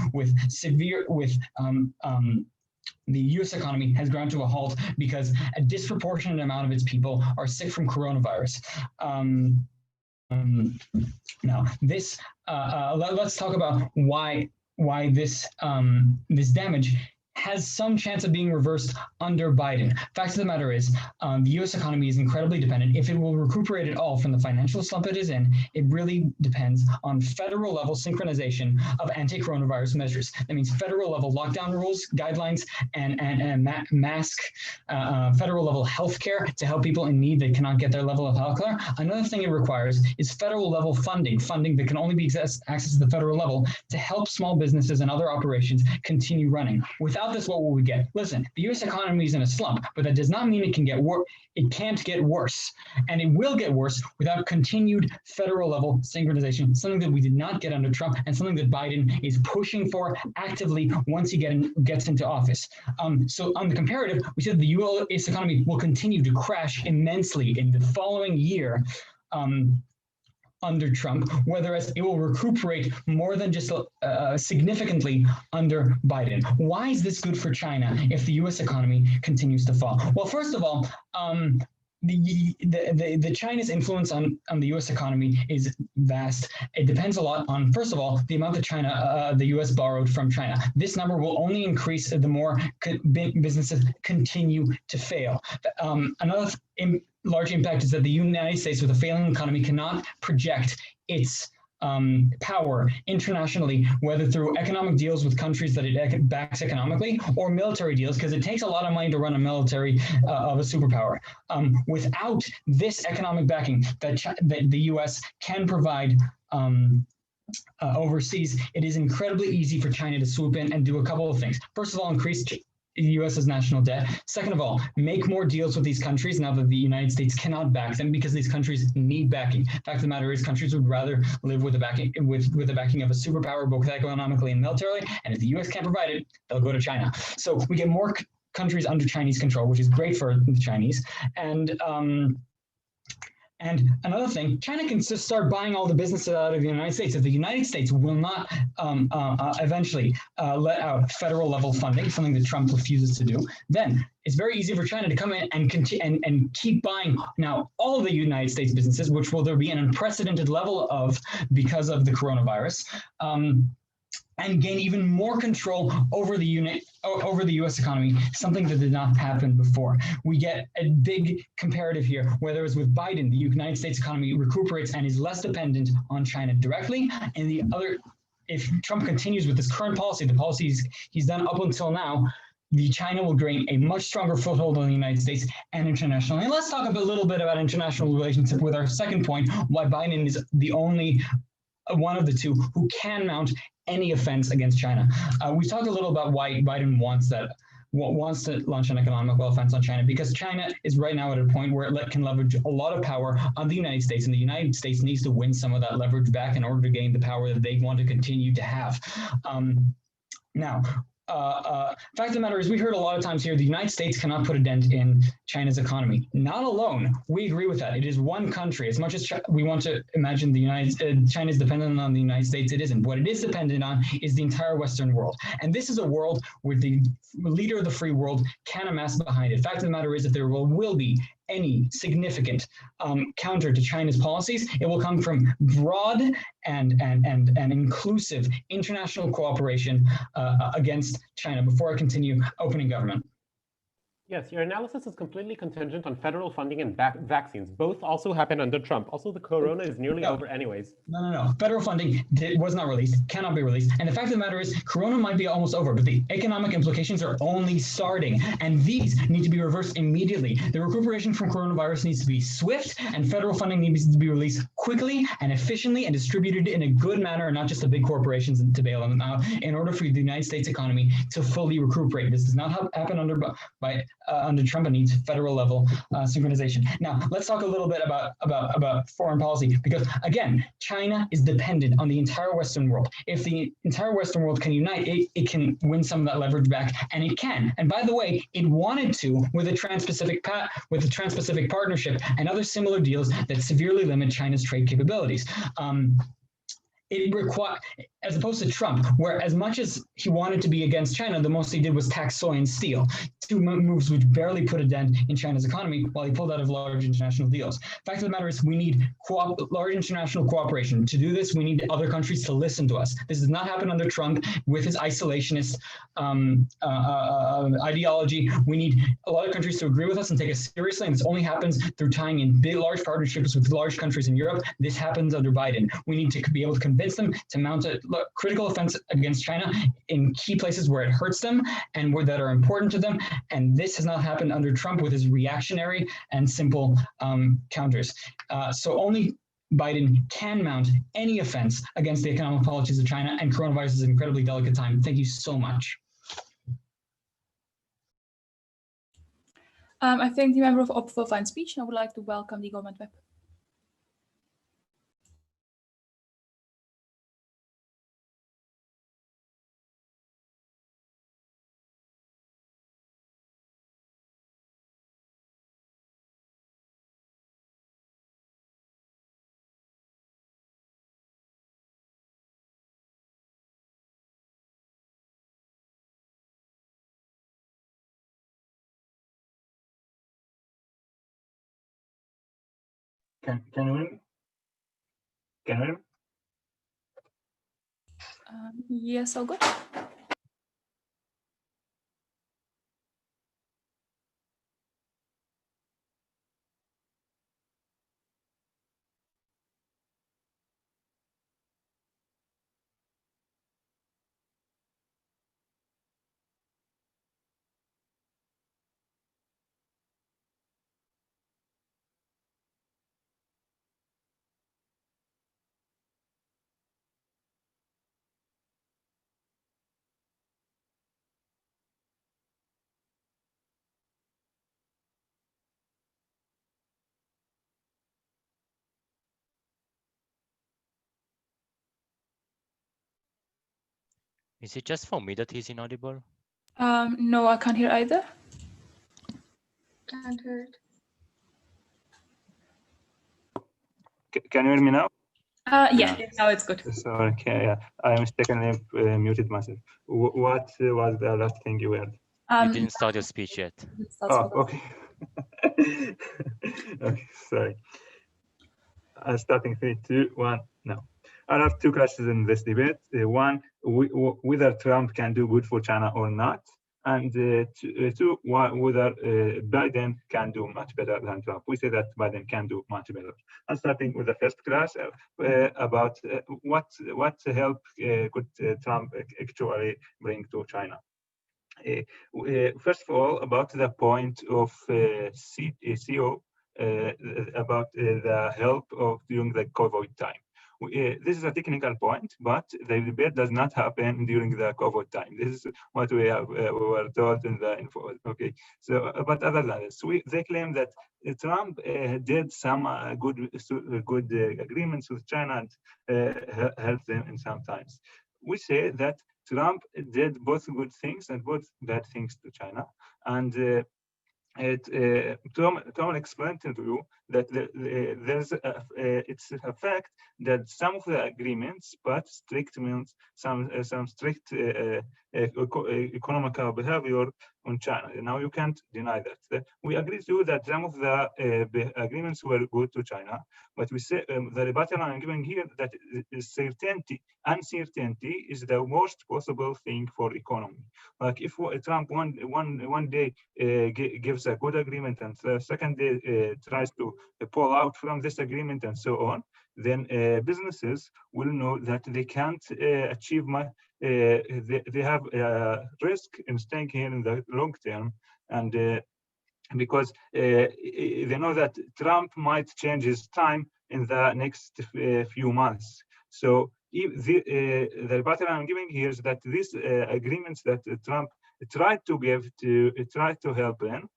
Speaker 10: the U.S. economy has ground to a halt because a disproportionate amount of its people are sick from coronavirus. Now, this let's talk about why this this damage has some chance of being reversed under Biden. Fact of the matter is, the U.S. economy is incredibly dependent. If it will recuperate at all from the financial slump it is in, it really depends on federal level synchronization of anti-coronavirus measures. That means federal level lockdown rules, guidelines, and mask, federal level healthcare to help people in need that cannot get their level of healthcare. Another thing it requires is federal level funding that can only be accessed to the federal level to help small businesses and other operations continue running. Without this, what will we get? Listen, the U.S. economy is in a slump, but that does not mean it can get worse. It can't get worse, and it will get worse without continued federal level synchronization, something that we did not get under Trump, and something that Biden is pushing for actively once he gets into office. So on the comparative, we said the U.S. economy will continue to crash immensely in the following year. Under Trump, whereas it will recuperate more than just significantly under Biden. Why is this good for China if the U.S. economy continues to fall? Well, first of all, the China's influence on the U.S. economy is vast. It depends a lot on, first of all, the amount that the U.S. borrowed from China. This number will only increase the more businesses continue to fail. Another large impact is that the United States, with a failing economy, cannot project its power internationally, whether through economic deals with countries that it backs economically or military deals, because it takes a lot of money to run a military of a superpower. Without this economic backing that the U.S. can provide overseas, it is incredibly easy for China to swoop in and do a couple of things. First of all, increase the U.S.'s national debt. Second of all, make more deals with these countries now that the United States cannot back them because these countries need backing. Fact of the matter is, countries would rather live with the backing with the backing of a superpower, both economically and militarily. And if the U.S. can't provide it, they'll go to China. So we get more countries under Chinese control, which is great for the Chinese. And another thing, China can just start buying all the businesses out of the United States. If the United States will not eventually let out federal level funding, something that Trump refuses to do, then it's very easy for China to come in and keep buying now all the United States businesses, which will there be an unprecedented level of because of the coronavirus. And gain even more control over the U.S. economy, something that did not happen before. We get a big comparative here, whereas with Biden, the United States economy recuperates and is less dependent on China directly, and the other, if Trump continues with this current policy, the policies he's done up until now, the China will gain a much stronger foothold on the United States and internationally. And let's talk a little bit about international relations with our second point, why Biden is the only one of the two who can mount any offense against China. We talked a little about why Biden wants that wants to launch an economic offense on China because China is right now at a point where it can leverage a lot of power on the United States, and the United States needs to win some of that leverage back in order to gain the power that they want to continue to have. Now, fact of the matter is, we heard a lot of times here, the United States cannot put a dent in China's economy. Not alone. We agree with that. It is one country. As much as we want to imagine China is dependent on the United States, it isn't. What it is dependent on is the entire Western world. And this is a world where the leader of the free world can amass behind it. Fact of the matter is, if there will be any significant counter to China's policies, it will come from broad and inclusive international cooperation against China. Before I continue, opening government.
Speaker 6: Yes, your analysis is completely contingent on federal funding and vaccines. Both also happened under Trump. Also, the corona is nearly over anyways.
Speaker 10: No. Federal funding was not released, cannot be released. And the fact of the matter is, corona might be almost over, but the economic implications are only starting. And these need to be reversed immediately. The recuperation from coronavirus needs to be swift, and federal funding needs to be released quickly and efficiently and distributed in a good manner, and not just the big corporations to bail them out, in order for the United States economy to fully recuperate. This does not happen under Trump. It needs federal level synchronization. Now, let's talk a little bit about foreign policy, because again, China is dependent on the entire Western world. If the entire Western world can unite, it can win some of that leverage back, and it can. And by the way, it wanted to with the Trans-Pacific Partnership and other similar deals that severely limit China's trade capabilities. It requires, as opposed to Trump, where as much as he wanted to be against China, the most he did was tax soy and steel, two moves which barely put a dent in China's economy while he pulled out of large international deals. Fact of the matter is, we need large international cooperation. To do this, we need other countries to listen to us. This does not happen under Trump with his isolationist ideology. We need a lot of countries to agree with us and take us seriously, and this only happens through tying in large partnerships with large countries in Europe. This happens under Biden. We need to be able to convince them to mount a critical offense against China in key places where it hurts them and that are important to them. And this has not happened under Trump with his reactionary and simple counters. So only Biden can mount any offense against the economic policies of China, and coronavirus is an incredibly delicate time. Thank you so much.
Speaker 3: I thank the member of for fine speech, and I would like to welcome the government rep.
Speaker 5: Can you hear me? Can you hear me?
Speaker 3: Yes, all good.
Speaker 11: Is it just for me that he's inaudible?
Speaker 3: No, I can't hear either.
Speaker 12: Can't hear it.
Speaker 5: Can you hear me now?
Speaker 3: Yes, now it's good.
Speaker 5: Sorry, yeah, I mistakenly muted myself. What was the last thing you heard?
Speaker 11: You didn't start your speech yet.
Speaker 5: Oh, okay. Okay, sorry. I'm starting 3, 2, 1, now. I have two questions in this debate. One, whether Trump can do good for China or not. And two, whether Biden can do much better than Trump. We say that Biden can do much better. I'm starting with the first class about what help could Trump actually bring to China. First of all, about the point of CO, about the help of during the COVID time. this is a technical point, but the debate does not happen during the COVID time. This is what we were told in the info. Okay, so but other than this, they claim that Trump did some good agreements with China and helped them in some times. We say that Trump did both good things and both bad things to China, and Tamar explained to you that it's a fact that some of the agreements, but strict means some strict economical behavior on China. Now you can't deny that. We agree too that some of the agreements were good to China, but we say the rebuttal I'm giving here that uncertainty is the worst possible thing for economy. Like if Trump one day gives a good agreement and the second day tries to pull out from this agreement and so on, then businesses will know that they can't achieve they have a risk in staying here in the long term, and because they know that Trump might change his time in the next few months. So the rebuttal I'm giving here is that these agreements that Trump tried to help them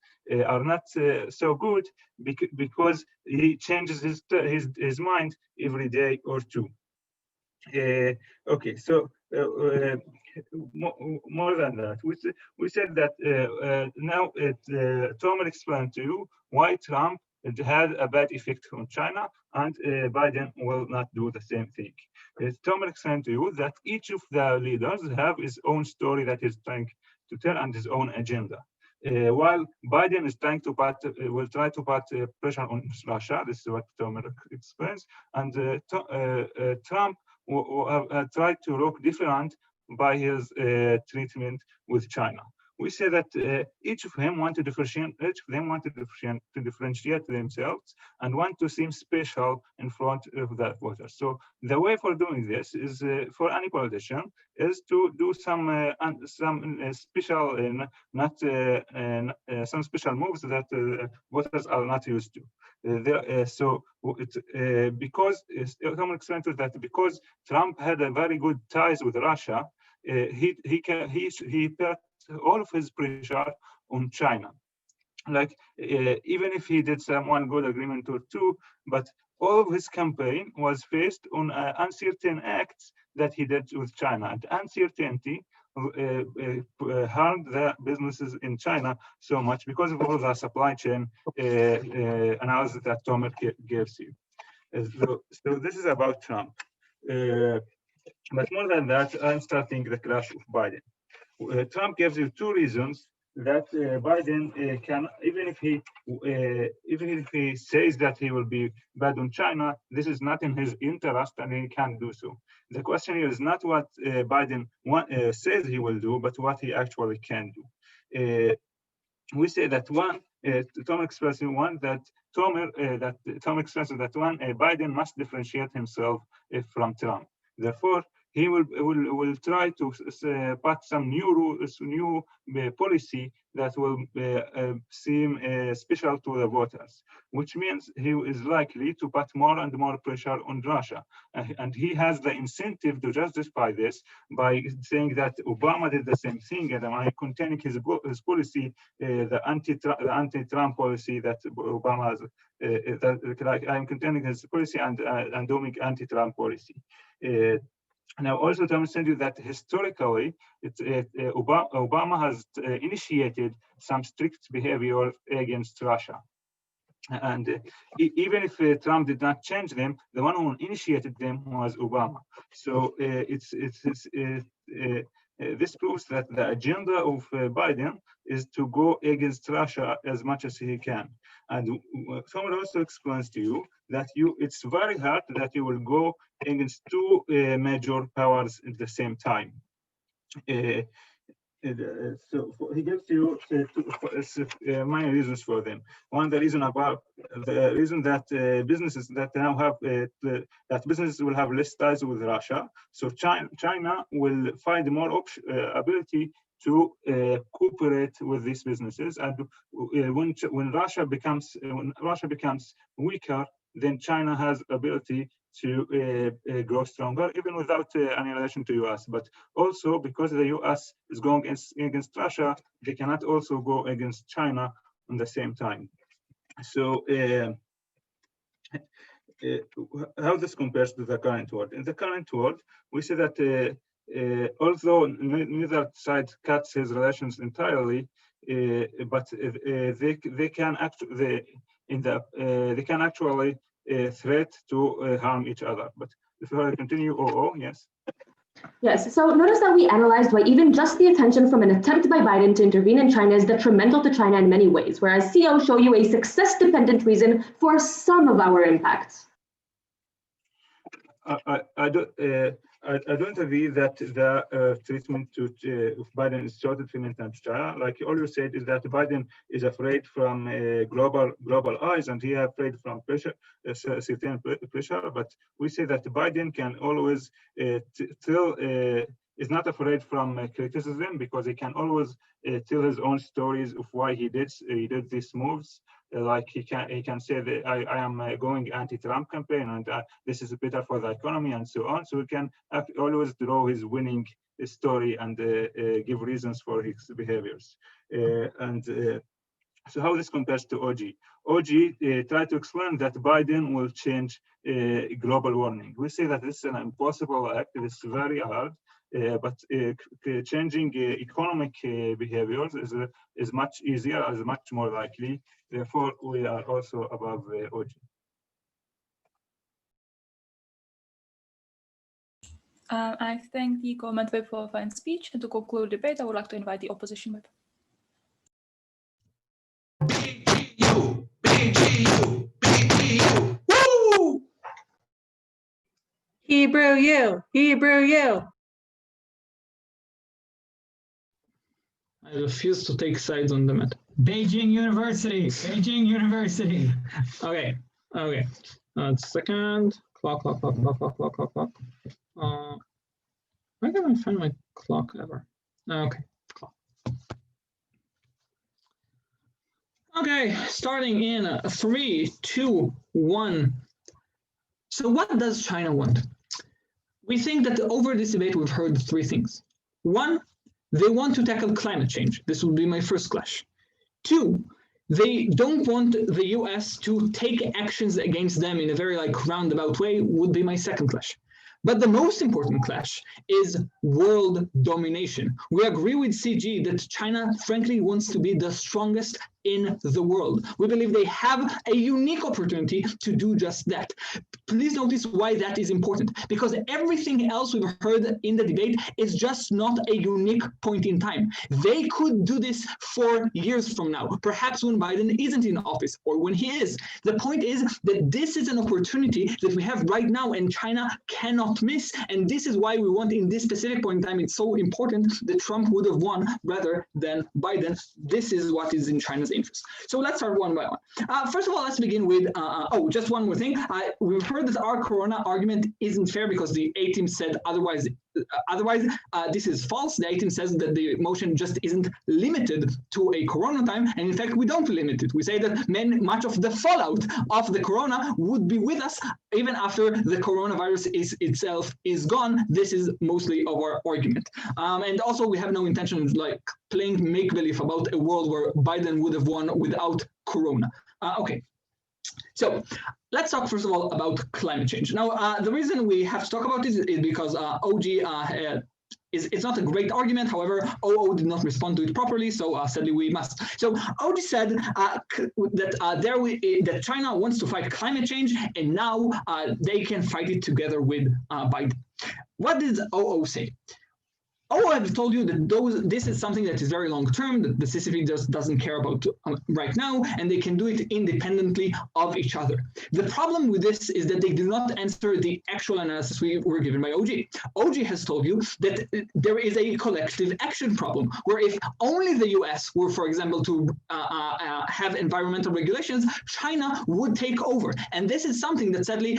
Speaker 5: are not so good because he changes his mind every day or two. Okay, so more than that, we said that now Tamar explained to you why Trump had a bad effect on China, and Biden will not do the same thing. Tamar explained to you that each of the leaders have his own story that he's trying to tell and his own agenda. While Biden is trying to will try to put pressure on Russia, this is what Tamar explains, and Trump tried to look different by his treatment with China. We say that each of them want to differentiate themselves and want to seem special in front of the voters. So the way for doing this is for any politician is to do some special, some special moves that voters are not used to. Because someone explained that because Trump had a very good ties with Russia, he put all of his pressure on China. Like even if he did one good agreement or two, but all of his campaign was based on uncertain acts that he did with China, and uncertainty harmed the businesses in China so much because of all the supply chain analysis that Tamar gives you. So this is about Trump. But more than that, I'm starting the clash of Biden. Trump gives you two reasons that Biden can, even if he says that he will be bad on China, this is not in his interest and he can't do so. The question here is not what Biden says he will do, but what he actually can do. We say that Tom expresses that Biden must differentiate himself from Trump. Therefore, he will try to put some new policy that will seem special to the voters, which means he is likely to put more and more pressure on Russia. And he has the incentive to justify this by saying that Obama did the same thing, and I'm containing his policy, the anti-Trump policy that Obama has, I'm containing his policy and doing anti-Trump policy. Now, also to understand you that historically, Obama has initiated some strict behavior against Russia. And even if Trump did not change them, the one who initiated them was Obama. So this proves that the agenda of Biden is to go against Russia as much as he can. And someone also explains to you that it's very hard that you will go against two major powers at the same time. So he gives you many reasons for them. One, the reason that businesses that now have that businesses will have less ties with Russia. So China will find more ability to cooperate with these businesses, and when Russia becomes weaker, then China has ability to grow stronger, even without any relation to US. But also because the US is going against Russia, they cannot also go against China at the same time. So how this compares to the current world? In the current world, we see that although neither side cuts his relations entirely, but they can actually threat to harm each other. But if I continue, yes.
Speaker 7: Yes, so notice that we analyzed why even just the attention from an attempt by Biden to intervene in China is detrimental to China in many ways, whereas CO show you a success-dependent reason for some of our impacts.
Speaker 5: I don't agree that the treatment of Biden is so detrimental to China. Like you always said, is that Biden is afraid from global eyes, and he is afraid from pressure, certain pressure. But we say that Biden can always still is not afraid from criticism, because he can always tell his own stories of why he did these moves. Like he can say that I am going anti-Trump campaign, and this is better for the economy, and so on. So he can always draw his winning story and give reasons for his behaviors. So how this compares to OG? OG tried to explain that Biden will change global warming. We say that this is an impossible act. It is very hard. But changing economic behaviors is much easier, is much more likely. Therefore, we are also above OG.
Speaker 3: I thank the comment whip for a fine speech, and to conclude the debate, I would like to invite the opposition whip.
Speaker 9: BGU, BGU, BGU, woo!
Speaker 12: Hebrew U, Hebrew U.
Speaker 1: I refuse to take sides on the matter.
Speaker 10: Beijing University, Beijing University.
Speaker 1: Okay. Second. Clock. Why can't I find my clock ever? Okay, clock. Okay, starting in 3, 2, 1. So what does China want? We think that over this debate, we've heard 3 things. 1, they want to tackle climate change. This will be my first clash. 2, they don't want the US to take actions against them in a very roundabout way, would be my second clash. But the most important clash is world domination. We agree with CG that China, frankly, wants to be the strongest in the world. We believe they have a unique opportunity to do just that. Please notice why that is important, because everything else we've heard in the debate is just not a unique point in time. They could do this 4 years from now, perhaps when Biden isn't in office or when he is. The point is that this is an opportunity that we have right now and China cannot miss. And this is why we want, in this specific point in time, it's so important that Trump would have won rather than Biden. This is what is in China's interest. So let's start one by one. First of all, let's begin with, just one more thing. We've heard that our corona argument isn't fair because the A-team said otherwise. This is false. The A-team says that the motion just isn't limited to a corona time, and in fact, we don't limit it. We say that much of the fallout of the corona would be with us even after the coronavirus itself is gone. This is mostly our argument. And also, we have no intention of playing make-believe about a world where Biden would have won without corona. Okay. So let's talk first of all about climate change. Now, the reason we have to talk about this is because OG it's not a great argument. However, OO did not respond to it properly, so sadly we must. So OG said that China wants to fight climate change, and now they can fight it together with Biden. What did OO say? I've told you that this is something that is very long term, that the CCP just doesn't care about right now, and they can do it independently of each other. The problem with this is that they do not answer the actual analysis we were given by OG. OG has told you that there is a collective action problem, where if only the US were, for example, to have environmental regulations, China would take over. And this is something that sadly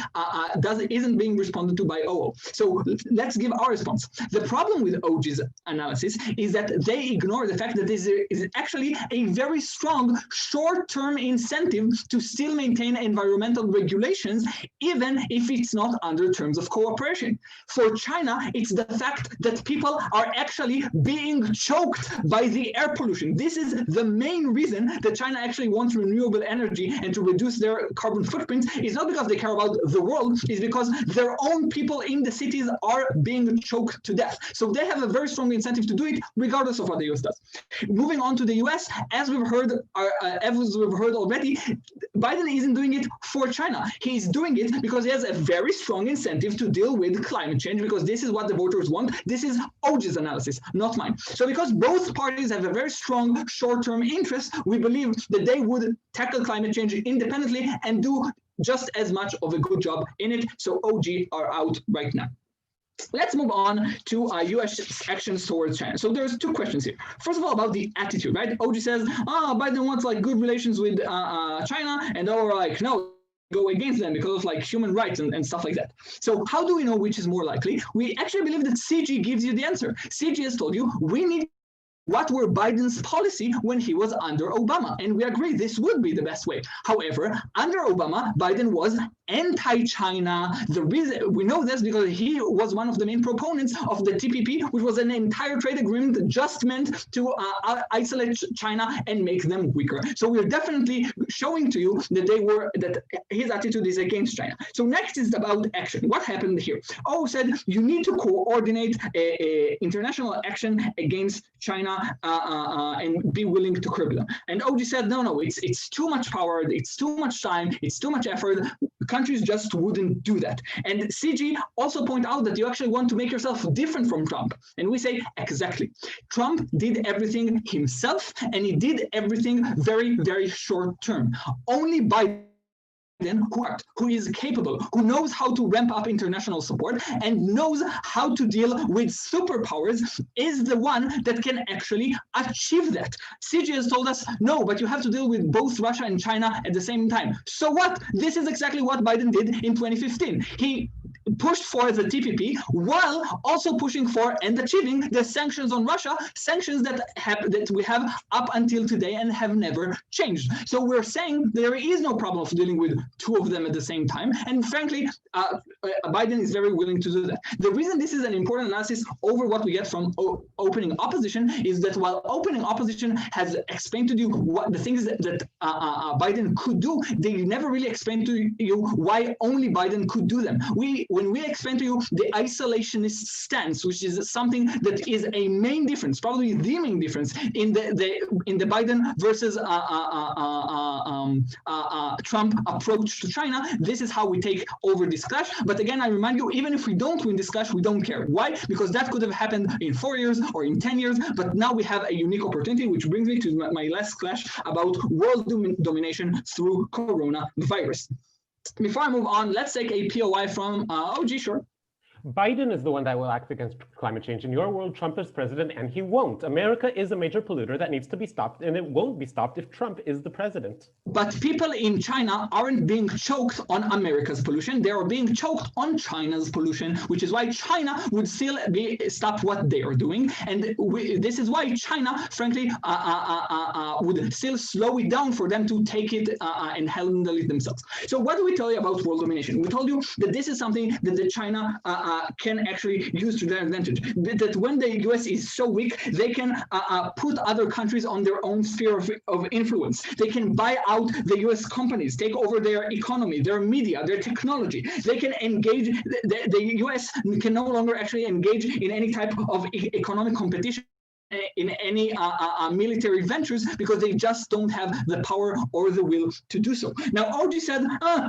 Speaker 1: isn't being responded to by OO. So let's give our response. The problem with OG OG's analysis is that they ignore the fact that this is actually a very strong short-term incentive to still maintain environmental regulations, even if it's not under terms of cooperation. For China, it's the fact that people are actually being choked by the air pollution. This is the main reason that China actually wants renewable energy and to reduce their carbon footprint. It's not because they care about the world, it's because their own people in the cities are being choked to death. So they have a very strong incentive to do it, regardless of what the US does. Moving on to the US, as we've heard already, Biden isn't doing it for China. He's doing it because he has a very strong incentive to deal with climate change, because this is what the voters want. This is OG's analysis, not mine. So because both parties have a very strong short-term interest, we believe that they would tackle climate change independently and do just as much of a good job in it. So OG are out right now. Let's move on to U.S. actions towards China. So there's two questions here. First of all, about the attitude, right? OG says, Biden wants like good relations with China, and they were like, no, go against them because of like human rights and stuff like that. So how do we know which is more likely? We actually believe that CG gives you the answer. CG has told you we need what were Biden's policy when he was under Obama, and we agree this would be the best way. However, under Obama, Biden was anti-China. The reason we know this because he was one of the main proponents of the TPP, which was an entire trade agreement just meant to isolate China and make them weaker. So we're definitely showing to you that his attitude is against China. So next is about action. What happened here? O said you need to coordinate international action against China and be willing to curb them. And OG said, no, it's too much power, it's too much time, it's too much effort. Countries just wouldn't do that. And CG also point out that you actually want to make yourself different from Trump. And we say, exactly. Trump did everything himself, and he did everything very, very short term. Only Biden, who is capable, who knows how to ramp up international support and knows how to deal with superpowers, is the one that can actually achieve that. CG has told us, no, but you have to deal with both Russia and China at the same time. So what? This is exactly what Biden did in 2015. He pushed for the TPP while also pushing for and achieving the sanctions on Russia, sanctions that we have up until today and have never changed. So we're saying there is no problem of dealing with two of them at the same time. And frankly, Biden is very willing to do that. The reason this is an important analysis over what we get from opening opposition is that while opening opposition has explained to you what the things that Biden could do, they never really explained to you why only Biden could do them. When we explain to you the isolationist stance, which is something that is a main difference, probably the main difference in the Biden versus Trump approach to China, this is how we take over this clash. But again, I remind you, even if we don't win this clash, we don't care. Why? Because that could have happened in 4 years or in 10 years, but now we have a unique opportunity, which brings me to my last clash about world domination through coronavirus. Before I move on, let's take a POI from OG, sure.
Speaker 6: Biden is the one that will act against climate change. In your world, Trump is president, and he won't. America is a major polluter that needs to be stopped, and it won't be stopped if Trump is the president.
Speaker 1: But people in China aren't being choked on America's pollution. They are being choked on China's pollution, which is why China would still stop what they are doing. And this is why China, frankly, would still slow it down for them to take it and handle it themselves. So what do we tell you about world domination? We told you that this is something that the China can actually use to their advantage. That when the US is so weak, they can put other countries on their own sphere of influence. They can buy out the US companies, take over their economy, their media, their technology. They can engage, the US can no longer actually engage in any type of economic competition in any military ventures because they just don't have the power or the will to do so. Now, OG said,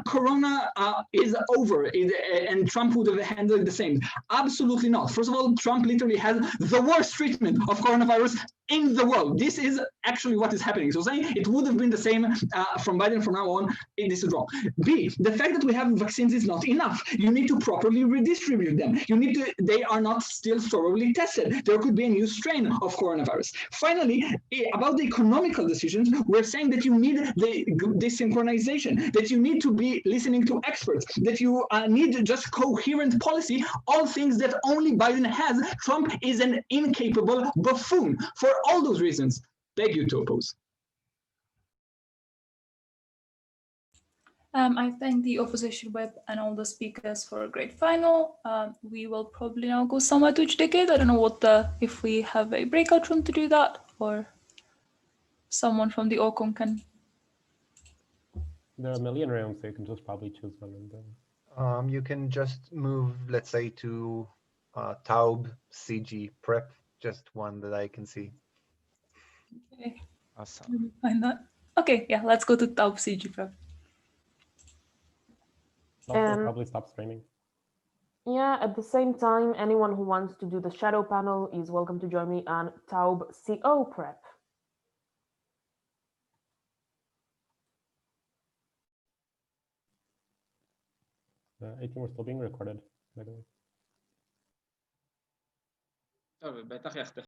Speaker 1: Corona is over and Trump would have handled the same. Absolutely not. First of all, Trump literally has the worst treatment of coronavirus in the world. This is actually what is happening. So saying it would have been the same from Biden from now on, this is wrong. B, the fact that we have vaccines is not enough. You need to properly redistribute them. They are not still thoroughly tested. There could be a new strain of coronavirus. Finally, about the economical decisions, we're saying that you need the desynchronization, that you need to be listening to experts, that you need just coherent policy, all things that only Biden has. Trump is an incapable buffoon. For all those reasons, beg you to oppose.
Speaker 3: I thank the opposition whip and all the speakers for a great final. We will probably now go somewhere to Adjudicate. I don't know if we have a breakout room to do that, or someone from the OCOM can.
Speaker 6: There are a million rooms, so you can just probably choose one and then.
Speaker 13: You can just move, let's say, to Taub CG Prep, just one that I can see.
Speaker 3: Okay.
Speaker 11: Awesome.
Speaker 3: Let me find that. Okay, yeah, let's go to Taub CG Prep.
Speaker 6: Also, probably stop streaming.
Speaker 14: Yeah, at the same time, anyone who wants to do the shadow panel is welcome to join me on Taub CO Prep.
Speaker 6: The 18 we're still being recorded, by the way.
Speaker 2: טוב, בטח יחתכו